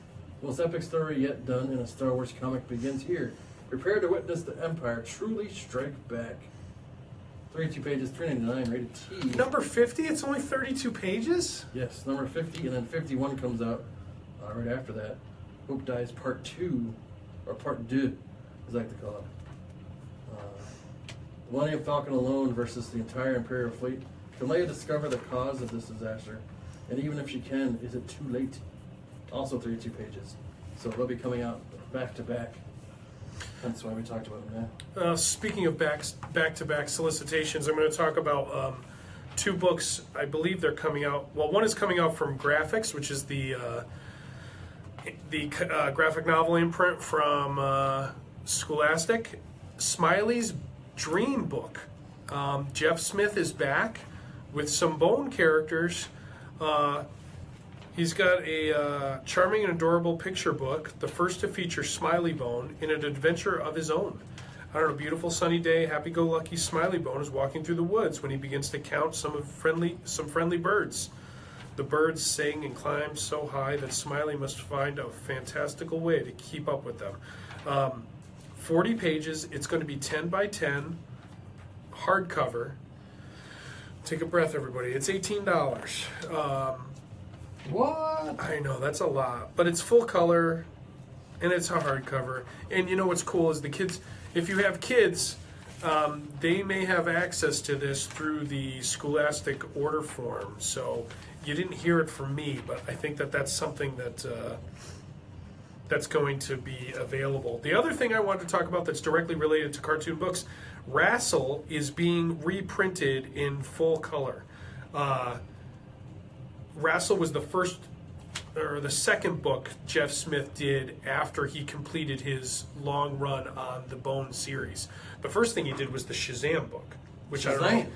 The most epic story yet done in a Star Wars comic begins here. Prepare to witness the Empire truly strike back. 32 pages, $3.99, rated T. Number 50. It's only 32 pages. Yes, number 50, and then 51 comes out right after that. Hope Dies Part 2, or Part 2, as I like to call it. The Millennium Falcon alone versus the entire Imperial fleet. Can Leia discover the cause of this disaster? And even if she can, is it too late? Also 32 pages. So they'll be coming out back to back. That's why we talked about them now. Speaking of back-to-back solicitations, I'm going to talk about 2 books. I believe they're coming out. Well, one is coming out from Graphics, which is the graphic novel imprint from Scholastic. Smiley's Dream Book. Jeff Smith is back with some Bone characters. He's got a charming and adorable picture book, the first to feature Smiley Bone in an adventure of his own. On a beautiful sunny day, happy-go-lucky Smiley Bone is walking through the woods when he begins to count some friendly birds. The birds sing and climb so high that Smiley must find a fantastical way to keep up with them. 40 pages. It's going to be 10 by 10, hardcover. Take a breath, everybody. It's $18. What? I know, that's a lot. But it's full color, and it's a hardcover. And you know what's cool is the kids, if you have kids, they may have access to this through the Scholastic order form. So You didn't hear it from me, but I think that that's something that that's going to be available. The other thing I wanted to talk about that's directly related to cartoon books, Rassel is being reprinted in full color. Rassel was the first or the second book Jeff Smith did after he completed his long run on the Bone series. The first thing he did was the Shazam book, which I don't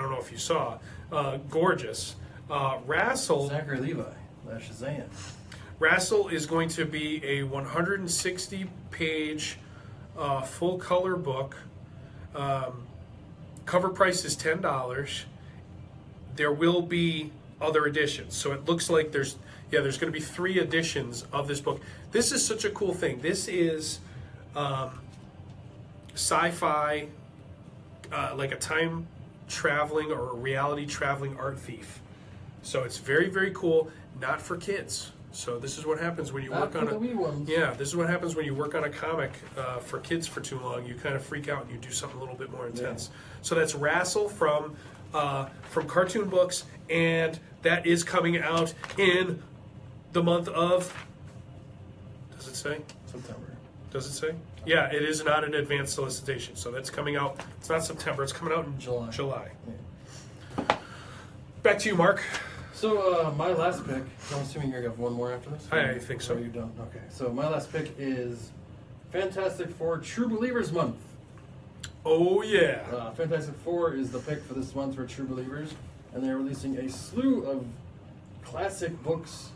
know if you saw. Gorgeous. Rassel. Zachary Levi, Shazam. Rassel is going to be a 160-page full color book. Cover price is $10. There will be other editions, so it looks like there's going to be 3 editions of this book. This is such a cool thing. This is sci-fi, like a time traveling or a reality traveling art thief. So it's very, very cool. Not for kids. So this is what happens when you work on the wee ones. this is what happens when you work on a comic for kids for too long. You kind of freak out and you do something a little bit more intense. Yeah. So that's Rassel from Cartoon Books, and that is coming out in the month of. Does it say September? Does it say? Yeah, it is not an advanced solicitation, so that's coming out. It's not September. It's coming out in July. Yeah. Back to you, Mark. So my last pick, I'm assuming you're going to have one more after this? I think so. Are you done? Okay. So my last pick is Fantastic Four True Believers Month. Oh, yeah. Fantastic Four is the pick for this month for True Believers, and they're releasing a slew of classic books.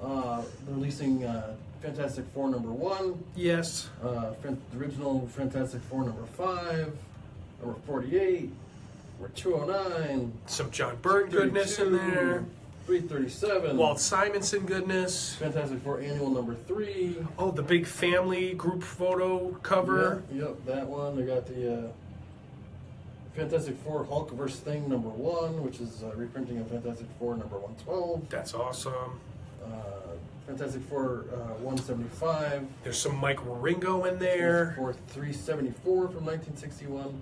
They're releasing Fantastic Four #1. Yes. The original Fantastic Four #5, #48. We're 209. Some John Byrne goodness in there. 337. Walt Simonson goodness. Fantastic Four Annual #3. Oh, the big family group photo cover. Yep, that one. They got the Fantastic Four Hulk vs. Thing #1, which is a reprinting of Fantastic Four #112. That's awesome. Fantastic Four 175. There's some Mike Waringo in there. Fantastic Four 374 from 1961.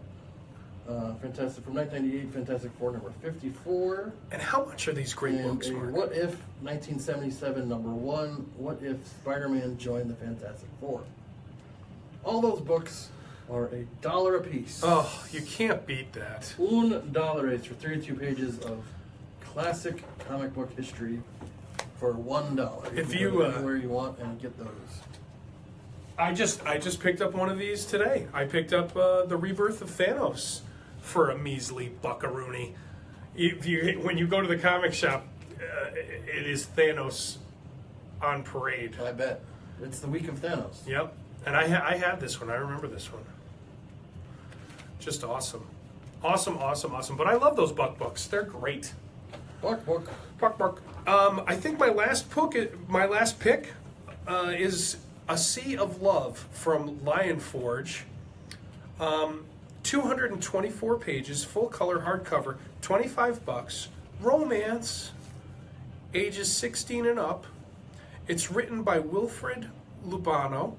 Fantastic from 1998, Fantastic Four #54. And how much are these great and books, Mark? What If 1977 #1. What If Spider-Man Joined the Fantastic Four? All those books are $1 a piece. Oh, you can't beat that. $1 for 32 pages of classic comic book history for $1. If can you go anywhere you want and get those. I just picked up one of these today. I picked up the Rebirth of Thanos for a measly buckaroonie. When you go to the comic shop, it is Thanos on parade. I bet. It's the week of Thanos. Yep. And I had this one. I remember this one. Just awesome. Awesome. But I love those Buck books. They're great. Buck. Buck. I think my last pick is A Sea of Love from Lion Forge. 224 pages, full color hardcover, $25. Romance, ages 16 and up. It's written by Wilfred Lubano,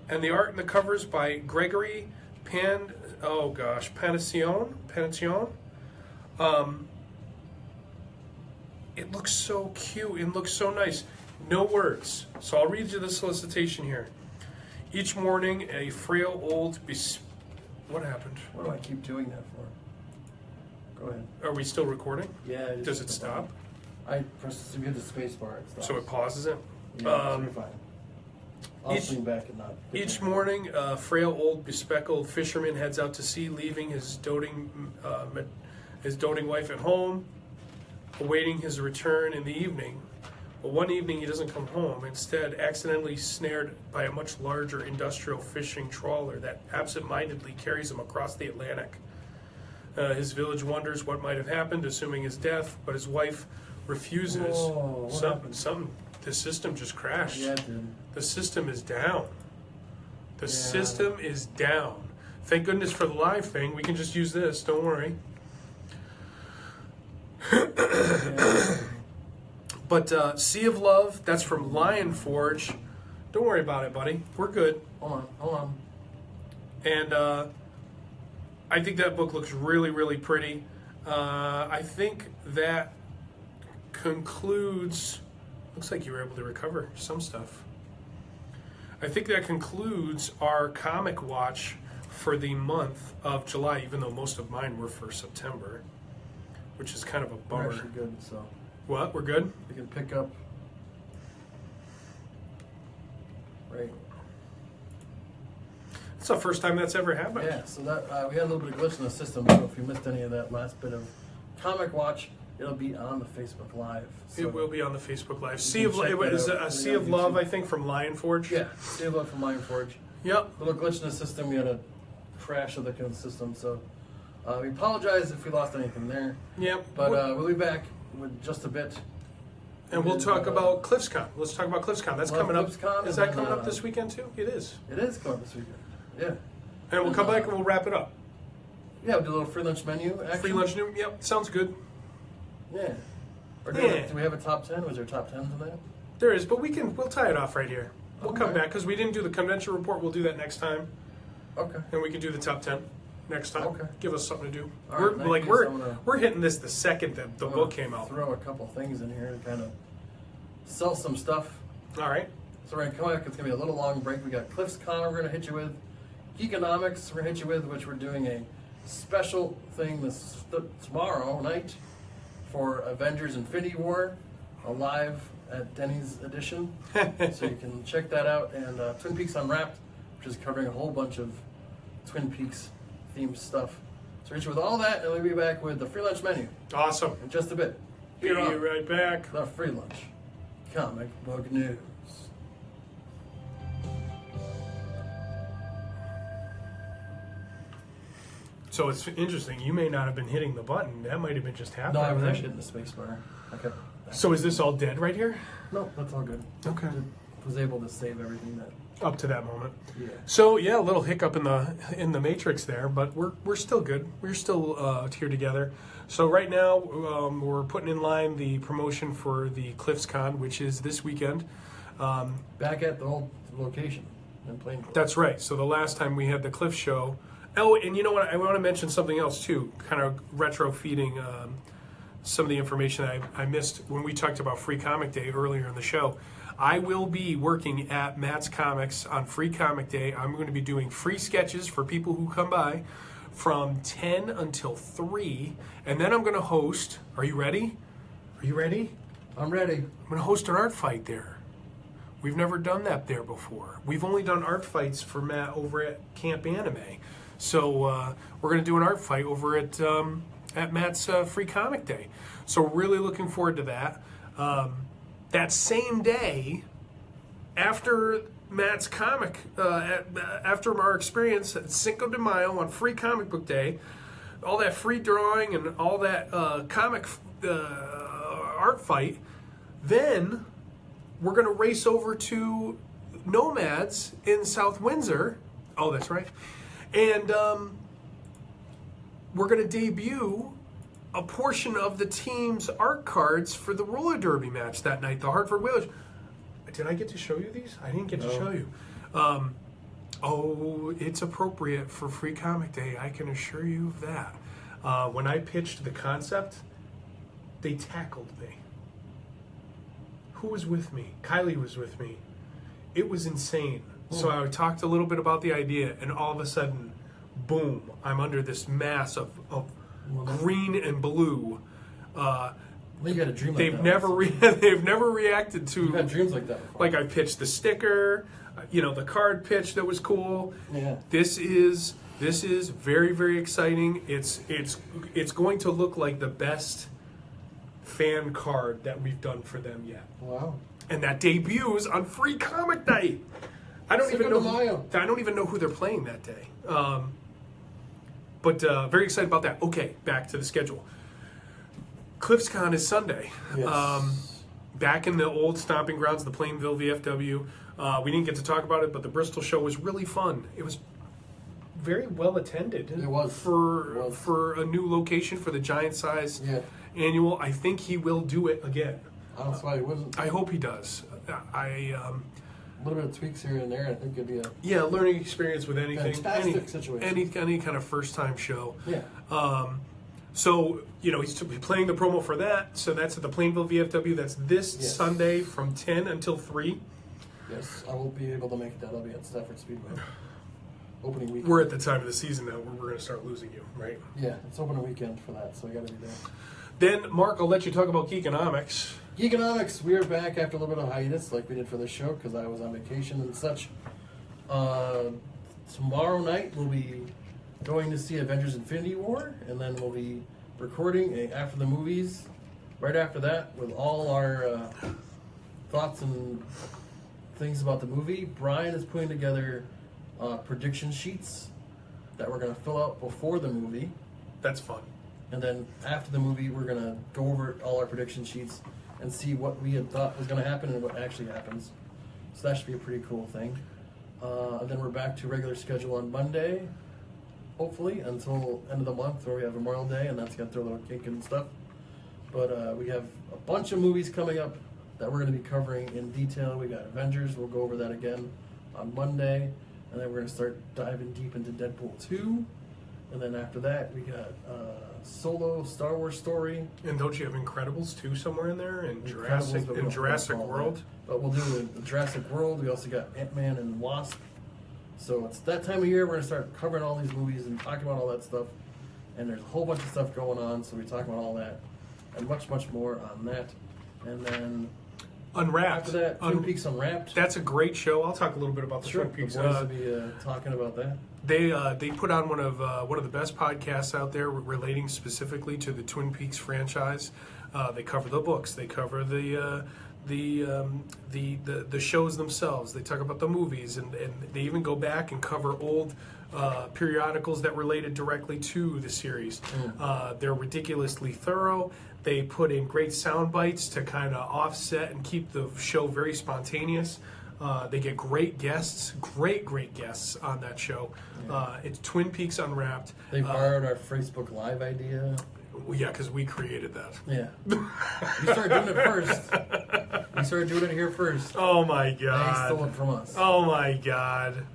and the art and the covers by Gregory Panacion. It looks so cute. It looks so nice. No words. So I'll read you the solicitation here. Each morning, a frail old... What happened? What do I keep doing that for? Go ahead. Are we still recording? Yeah. Does it stop? I press to hit the space bar. It stops. So it pauses it? Yeah, you're fine. I'll swing back and not... Each morning, a frail old bespectacled fisherman heads out to sea, leaving his doting wife at home, awaiting his return in the evening. But one evening he doesn't come home, instead accidentally snared by a much larger industrial fishing trawler that absent-mindedly carries him across the Atlantic. His village wonders what might have happened, assuming his death, but his wife refuses. Whoa, what happened? The system just crashed. Yeah, it did. The system is down. The system is down. Thank goodness for the live thing. We can just use this. Don't worry. But Sea of Love, that's from Lion Forge. Don't worry about it, buddy. We're good. Hold on. And I think that book looks really, really pretty. I think that concludes. Looks like you were able to recover some stuff. I think that concludes our comic watch for the month of July, even though most of mine were for September, which is kind of a We're bummer. actually good, so What? We're good? we can pick up. Right. It's the first time that's ever happened. Yeah, so that we had a little bit of glitch in the system, so if you missed any of that last bit of comic watch, it'll be on the Facebook Live. So It will be on the Facebook Live. You Sea can of check it that was out. a Sea Yeah, of Love, YouTube. I think, from Lion Forge. Yeah, Stay Love from Lion Forge. Yep. Little glitch in the system. We had a crash of the system, so we apologize if we lost anything there. Yep. But we'll be back with just a bit. And we'll talk about CliffsCon. Let's talk about CliffsCon. That's Love coming up. CliffsCon, Is and that coming then, up this weekend too? It is. It is coming this weekend. Yeah. And we'll come back and we'll wrap it up. Yeah, we'll do a little free lunch menu. Action. Free lunch new. Yep. Sounds good. Yeah. Or Yeah. do we have a top 10? Was there top 10s in that? There is, but we'll tie it off right here. We'll come Okay. back because we didn't do the convention report. We'll do that next time, Okay. and we can do the top 10 next time. Okay. Give us something to do. All We're right, in like that case, I'm we're gonna- we're hitting this the second that the I'm book gonna came out. Throw a couple things in here to kind of sell some stuff. All right. So we're gonna come back. It's gonna be a little long break. We got CliffsCon. We're gonna hit you with Geekonomics. We're gonna hit you with, which we're doing a special thing tomorrow night for Avengers Infinity War, a live at Denny's edition. So you can check that out. And Twin Peaks Unwrapped, which is covering a whole bunch of Twin Peaks themed stuff. So we're hit you with all that, and we'll be back with the free lunch menu Awesome. in just a bit. Be Here on right back. the free lunch comic book news. So it's interesting. You may not have been hitting the button. That might have been just happening. No, I was right? actually hitting the space bar. Okay. So is this all dead right here? No, that's all good. Okay. Was able to save everything that. Up to that moment. Yeah. So yeah, a little hiccup in the matrix there, but we're still good. We're still here together. So right now we're putting in line the promotion for the CliffsCon, which is this weekend. Back at the old location in Plainville. That's right. So the last time we had the Cliff Show. Oh, and you know what? I want to mention something else too, kind of retro feeding some of the information I missed when we talked about Free Comic Day earlier in the show. I will be working at Matt's Comics on Free Comic Day. I'm going to be doing free sketches for people who come by from 10 until 3. And then I'm going to host, are you ready? Are you ready? I'm ready. I'm going to host an art fight there. We've never done that there before. We've only done art fights for Matt over at Camp Anime. So we're going to do an art fight over at Matt's Free Comic Day. So really looking forward to that. That same day, after Matt's comic, after our experience at Cinco de Mayo on Free Comic Book Day, all that free drawing and all that comic art fight, then we're going to race over to Nomads in South Windsor. Oh, that's right. And we're going to debut a portion of the team's art cards for the roller derby match that night, the Hartford Whalers. Did I get to show you these? I didn't get to show you. Oh, it's appropriate for Free Comic Day. I can assure you of that. When I pitched the concept, they tackled me. Who was with me? Kylie was with me. It was insane. So I talked a little bit about the idea, and all of a sudden, boom, I'm under this mass of green and blue. Well, you got a dream like They've that. they've never reacted You've had to, dreams like that before. like I pitched the sticker, the card pitch that was cool. Yeah. This is very, very exciting. It's going to look like the best fan card that we've done for them yet. Wow. And that debuts on Free Comic Night. I don't even Cinco know. de Mayo. I don't even know who they're playing that day. But very excited about that. Okay, back to the schedule. CliffsCon is Sunday. Yes. Back in the old stomping grounds, the Plainville VFW. We didn't get to talk about it, but the Bristol show was really fun. It was very well attended. It was. For a new location for the giant size Yeah. annual. I think he will do it again. I don't see why it wasn't. I hope he does. A little bit of tweaks here and there. I think it'd be a Yeah, learning experience with anything. fantastic situation. Any kind of first time show. Yeah. So, he's playing the promo for that. So that's at the Plainville VFW. That's this Sunday from 10 until 3. Yes, I won't be able to make that. I'll be at Stafford Speedway. Opening weekend. We're at the time of the season now where we're going to start losing you, right? Yeah, it's opening weekend for that, so I got to be there. Then, Mark, I'll let you talk about Geekonomics. Geekonomics, we are back after a little bit of hiatus like we did for this show because I was on vacation and such. Tomorrow night we'll be going to see Avengers Infinity War, and then we'll be recording after the movies. Right after that, with all our thoughts and things about the movie, Brian is putting together prediction sheets that we're going to fill out before the movie. That's fun. And then after the movie, we're going to go over all our prediction sheets and see what we had thought was going to happen and what actually happens. So that should be a pretty cool thing. And then we're back to regular schedule on Monday, hopefully, until end of the month where we have Memorial Day, and that's going to throw a little kink and stuff. But we have a bunch of movies coming up that we're going to be covering in detail. We got Avengers. We'll go over that again on Monday. And then we're going to start diving deep into Deadpool 2. And then after that, we got Solo Star Wars story. And don't you have Incredibles 2 somewhere in there? And Incredibles, Jurassic World? But we'll do the Jurassic World. We also got Ant-Man and Wasp. So it's that time of year we're going to start covering all these movies and talking about all that stuff. And there's a whole bunch of stuff going on, so we talk about all that. And much, much more on that. And then Unwrapped. after that, Twin Peaks Unwrapped. That's a great show. I'll talk a little bit about the Twin Peaks. The boys will be talking about that. They put on one of the best podcasts out there relating specifically to the Twin Peaks franchise. They cover the books. They cover the shows themselves. They talk about the movies, and they even go back and cover old periodicals that related directly to the series. They're ridiculously thorough. They put in great sound bites to kind of offset and keep the show very spontaneous. They get great guests, great guests on that show. Yeah. It's Twin Peaks Unwrapped. They borrowed our Facebook Live idea. Yeah, because we created that. Yeah. We started doing it first. We started doing it here first. Oh my God. They stole it from us. Oh my God.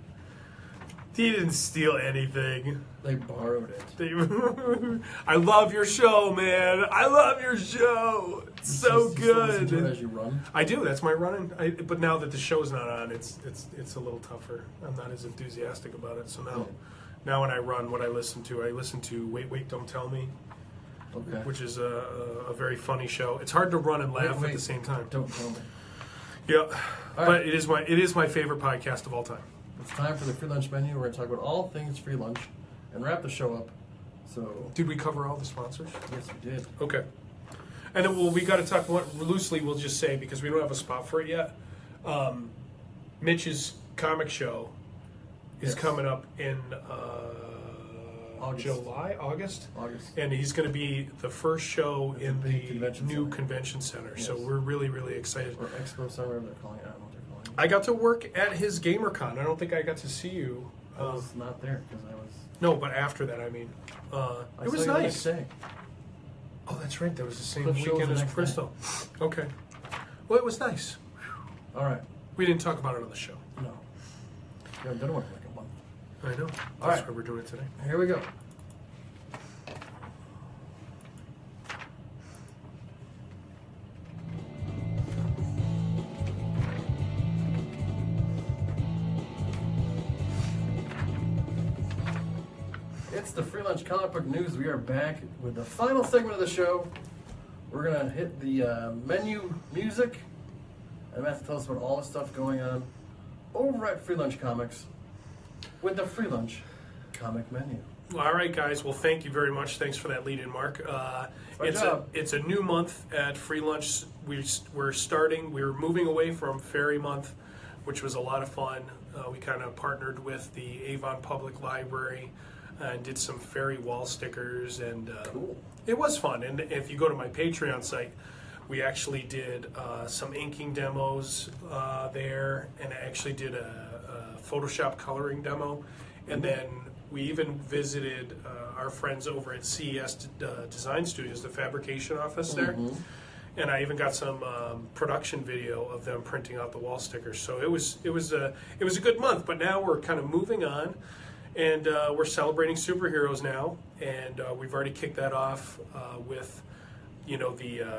He didn't steal anything. They borrowed it. I love your show, man. I love your show. It's so You good. listen to it as you run. I do. That's my running. But now that the show's not on, it's a little tougher. I'm not as enthusiastic about it. So now when I run, what I listen to Wait, Don't Tell Me. Okay. Which is a very funny show. It's hard to run and laugh at the same time. Don't tell me. Yeah, but right. it is my favorite podcast of all time. It's time for the free lunch menu. We're going to talk about all things free lunch and wrap the show up. So, Did we cover all the sponsors? yes, we did. Okay. And then we got to talk loosely. We'll just say, because we don't have a spot for it yet. Mitch's comic show is coming up in August, and he's going to be the first show in the new convention center. Yes. So we're really, really excited. Or Expo Center, they're calling it. I don't know what they're calling it. I got to work at his GamerCon. I don't think I got to see you. I was not there because I was. No, but after that, I mean, I it was saw you the nice. next day. Oh, that's right. That was the same Cliff show was weekend the as next Crystal. Okay. Well, it was nice. All right. We didn't talk about it on the show. No. We haven't done one for like a month. I know. All That's right. why we're doing it today. Here we go. It's the Free Lunch Comic Book News. We are back with the final segment of the show. We're going to hit the menu music. And Matt to tell us about all the stuff going on over at Free Lunch Comics with the Free Lunch Comic Menu. All right, guys. Well, thank you very much. Thanks for that lead-in, Mark. It's a new month at Free Lunch. We're moving away from Fairy Month, which was a lot of fun. We kind of partnered with the Avon Public Library and did some fairy wall stickers, and Cool. It was fun. And if you go to my Patreon site, we actually did some inking demos there, and I actually did a Photoshop coloring demo, and then we even visited our friends over at CES Design Studios, the fabrication office there. And I even got some production video of them printing out the wall stickers. So it was a good month. But now we're kind of moving on, And we're celebrating superheroes now, and we've already kicked that off with, the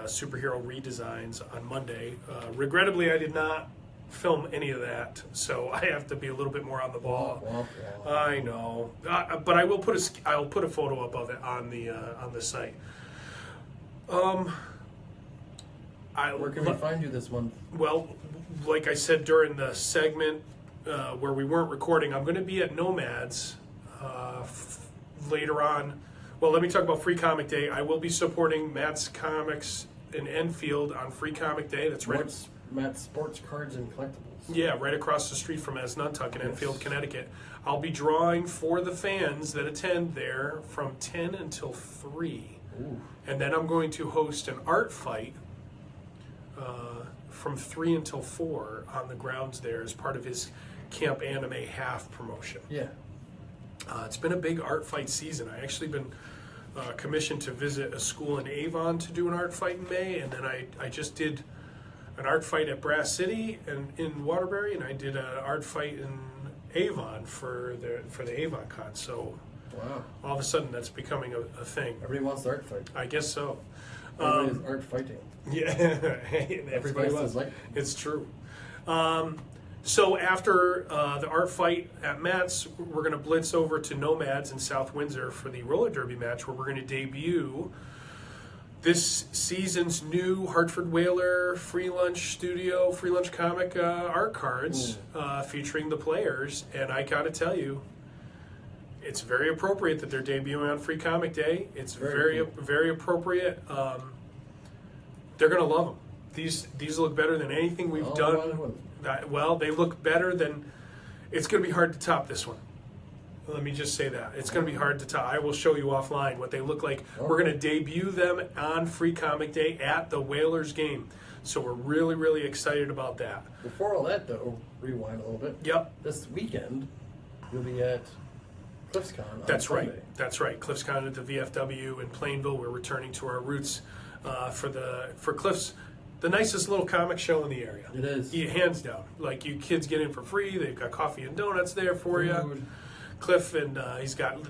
superhero redesigns on Monday. Regrettably, I did not film any of that, so I have to be a little bit more on the ball. I know, but I'll put a photo up of it on the site. Where can we find you this month? Well, like I said during the segment where we weren't recording, I'm going to be at Nomads later on. Well, let me talk about Free Comic Day. I will be supporting Matt's Comics in Enfield on Free Comic Day. That's right. What's Matt's Sports Cards and Collectibles? Yeah, right across the street from Asnuntuck in Enfield, Connecticut. I'll be drawing for the fans that attend there from 10 until 3. Ooh. And then I'm going to host an art fight from 3 until 4 on the grounds there as part of his Camp Anime Half promotion. Yeah. It's been a big art fight season. I actually been commissioned to visit a school in Avon to do an art fight in May, and then I just did an art fight at Brass City and in Waterbury, and I did an art fight in Avon for the Avon Con. So wow, all of a sudden that's becoming a thing. Everybody wants to art fight. I guess so. Everybody's art fighting. Yeah, everybody loves it. It's true. So after the art fight at Matt's, we're going to blitz over to Nomads in South Windsor for the roller derby match, where we're going to debut this season's new Hartford Whaler free lunch comic art cards featuring the players. And I got to tell you, it's very appropriate that they're debuting on Free Comic Day. It's very appropriate. They're going to love them. These look better than anything we've done. Well, they look better than. It's going to be hard to top this one. Let me just say that. It's going to be hard to top. I will show you offline what they look like. Okay. We're going to debut them on Free Comic Day at the Whalers game. So we're really, really excited about that. Before all that, though, rewind a little bit. Yep. This weekend, you'll be at CliffsCon. That's right. That's right. CliffsCon at the VFW in Plainville. We're returning to our roots for Cliffs. The nicest little comic show in the area. It is. Hands down. Like, you kids get in for free. They've got coffee and donuts there for you. Cliff and he's got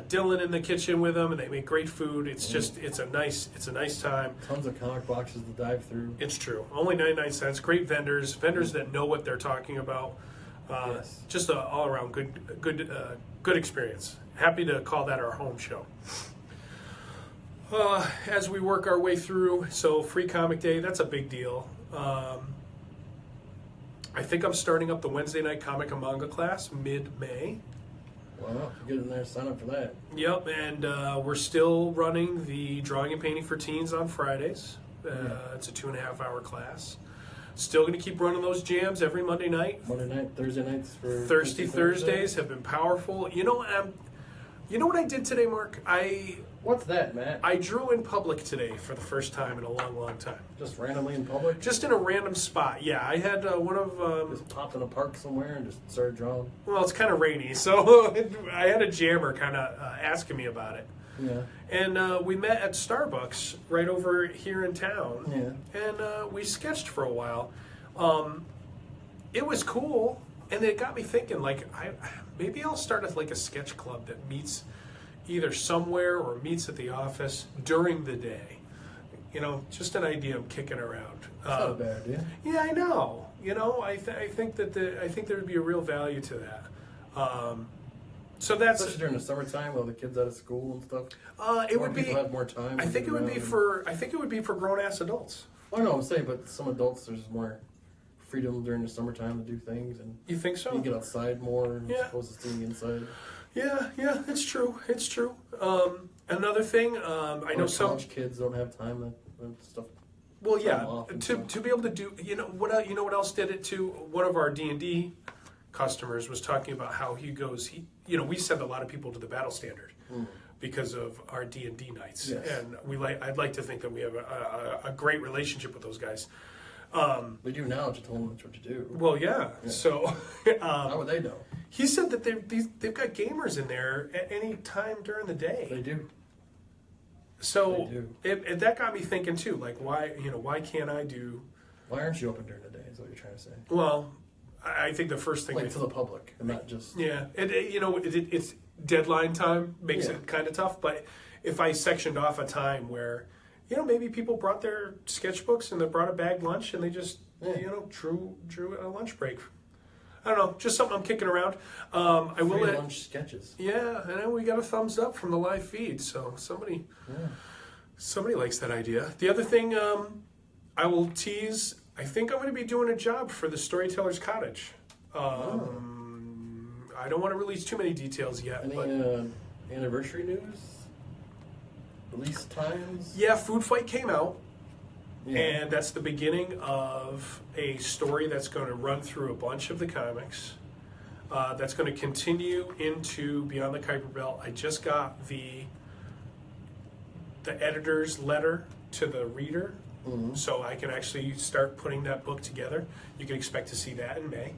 Dylan in the kitchen with him, and they make great food. It's just it's a nice time. Tons of comic boxes to dive through. It's true. Only 99 cents. Great vendors that know what they're talking about. Yes. Just an all around good experience. Happy to call that our home show. As we work our way through, so Free Comic Day, that's a big deal. I think I'm starting up the Wednesday night comic and manga class mid-May. Wow, get in there, sign up for that. Yep, and we're still running the drawing and painting for teens on Fridays. It's a 2.5-hour class. Still going to keep running those jams every Monday night. Monday night, Thursday nights for Thirsty Thursdays have been powerful. You know what I did today, Mark? What's that, Matt? I drew in public today for the first time in a long, long time. Just randomly in public? Just in a random spot. Yeah, I had one of... just popped in a park somewhere and just started drawing? Well, it's kind of rainy, so I had a jammer kind of asking me about it. Yeah. And we met at Starbucks right over here in town. Yeah. And we sketched for a while. It was cool, and it got me thinking, like, maybe I'll start a sketch club that meets either somewhere or meets at the office during the day. Just an idea I'm kicking around. That's not a bad idea. Yeah, I know. I think that there would be a real value to that. So that's especially during the summertime while the kids out of school and stuff. It would be. People have more time. I think it would be for grown-ass adults. Oh no, I'm saying, but some adults there's more freedom during the summertime to do things, and you think so? You get outside more yeah. as opposed to staying inside. Yeah, it's true. It's true. Another thing, I know some college kids don't have time and stuff. Well, yeah, to be able to do, what else did it to one of our D&D customers was talking about how he goes. We send a lot of people to the Battle Standard because of our D&D nights, yes. and I'd like to think that we have a great relationship with those guys. They do now. Just told them what to do. Well, yeah. So how would they know? He said that they've got gamers in there at any time during the day. They do. So that got me thinking too. Like, why can't I do? Why aren't you open during the day? Is what you're trying to say. Well, I think the first thing like to the public, and not just it's deadline time makes Yeah. it kind of tough. But if I sectioned off a time where maybe people brought their sketchbooks and they brought a bagged lunch and they just drew a lunch break. I don't know, just something I'm kicking around. I will free lunch sketches. Yeah, I know we got a thumbs up from the live feed, so somebody likes that idea. The other thing I will tease, I think I'm going to be doing a job for the Storyteller's Cottage. I don't want to release too many details yet. Any but anniversary news? Release times? yeah, Food Fight came out. Yeah. And that's the beginning of a story that's going to run through a bunch of the comics. That's going to continue into Beyond the Kuiper Belt. I just got the editor's letter to the reader, so I can actually start putting that book together. You can expect to see that in May.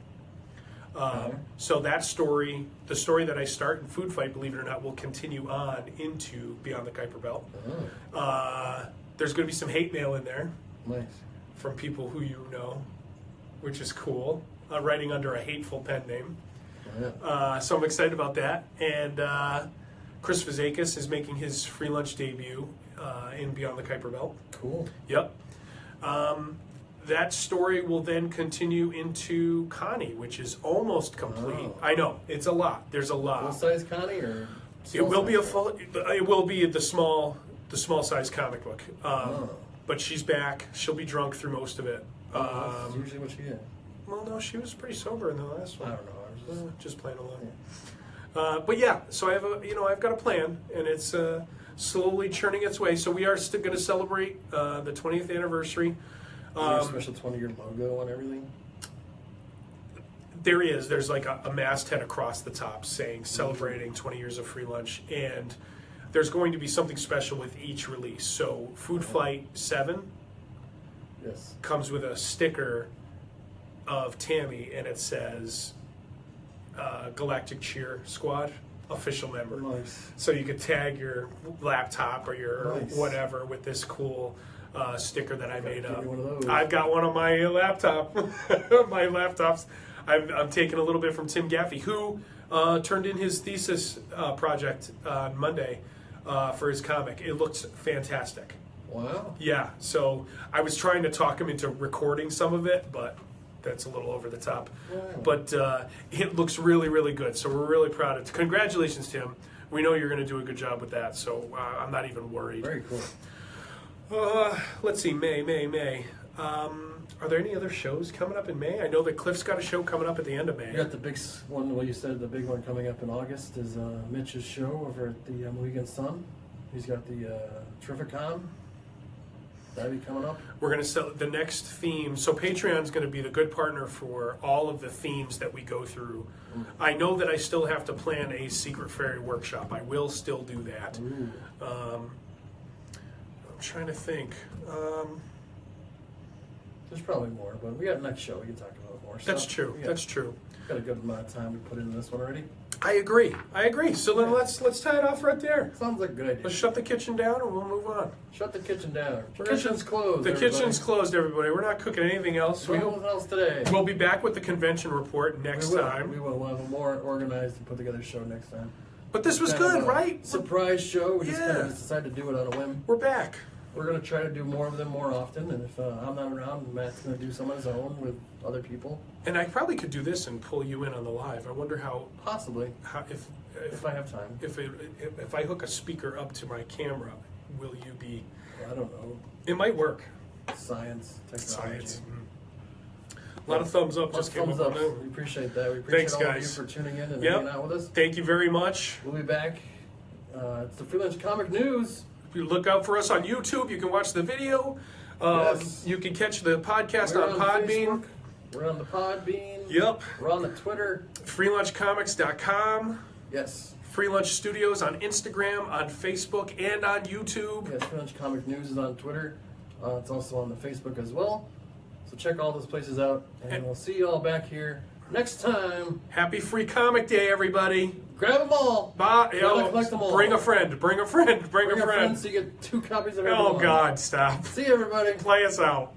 So that story, the story that I start in Food Fight, believe it or not, will continue on into Beyond the Kuiper Belt. There's going to be some hate mail in there. Nice. From people who you know, which is cool. Writing under a hateful pen name. So I'm excited about that. And Chris Vazakis is making his free lunch debut in Beyond the Kuiper Belt. Cool. Yep. That story will then continue into Connie, which is almost complete. Oh. I know, it's a lot. There's a lot. Full size Connie or? It will be it will be the small size comic book. But she's back. She'll be drunk through most of it. That's usually what she is. Well, no, she was pretty sober in the last one. I don't know. I was Just playing along. But yeah, so I have I've got a plan, and it's slowly churning its way. So we are still going to celebrate the 20th anniversary. a special 20-year logo and everything. There's like a masthead across the top saying celebrating 20 years of free lunch, and there's going to be something special with each release. So Food Fight 7 comes with a sticker of Tammy, and it says Galactic Cheer Squad official member. Nice. So you could tag your laptop or your Nice. whatever with this cool sticker that I made up. One of those. I've got one on my laptop. My laptops. I'm taking a little bit from Tim Gaffey, who turned in his thesis project on Monday for his comic. It looks fantastic. Wow. Yeah, so I was trying to talk him into recording some of it, but that's a little over the top. Wow. But it looks really, really good. So we're really proud of it. Congratulations, Tim. We know you're going to do a good job with that, so I'm not even worried. Very cool. Let's see, May. Are there any other shows coming up in May? I know that Cliff's got a show coming up at the end of May. You got the big one. Well, you said the big one coming up in August is Mitch's show over at the Mohegan Sun. He's got the Terrificon. That'll be coming up. We're going to sell the next theme. So Patreon's going to be the good partner for all of the themes that we go through. I know that I still have to plan a Secret Fairy workshop. I will still do that. I'm trying to think. There's probably more, but we got next show. We can talk about more. That's stuff. true. We got- That's true. Got a good amount of time we put into this one already. I agree. So then let's tie it off right there. Sounds like a good idea. Let's shut the kitchen down and we'll move on. Shut the kitchen down. We're Kitchen's closed. The everybody. kitchen's closed, everybody. We're not cooking anything else. So nothing else today. We'll be back with the convention report next We will. time. We will. We'll have a more organized and put together show next time. But this was Kind of good, a right? Surprise show. We just kind Yeah. of decided to do it on a whim. We're back. We're going to try to do more of them more often, and if I'm not around, Matt's going to do some on his own with other people. And I probably could do this and pull you in on the live. I wonder Possibly, if I have time. if I hook a speaker up to my camera, will you be? I don't know. It might work. Science, technology. Science. A lot of thumbs up just came Thumbs up. up. On that. We appreciate that. We appreciate Thanks, all guys. of you for tuning in and Yep. hanging out with us. Thank you very much. We'll be back. It's the Freelance Comic News. If you look out for us on YouTube, you can watch the video. Yes. You can catch the podcast We're on Podbean. Facebook. We're on the Podbean. Yep. We're on the Twitter. freelunchcomics.com. Yes. Free Lunch Studios on Instagram, on Facebook, and on YouTube. Yes, Freelance Comic News is on Twitter. It's also on the Facebook as well. So check all those places out, and we'll see you all back here next time. Happy Free Comic Day, everybody. Grab them all. Bye. Collect them all. Bring a friend. Bring a friend. Bring a friend. So you get 2 copies of every Oh, one. God, stop. See you, everybody. Play us out.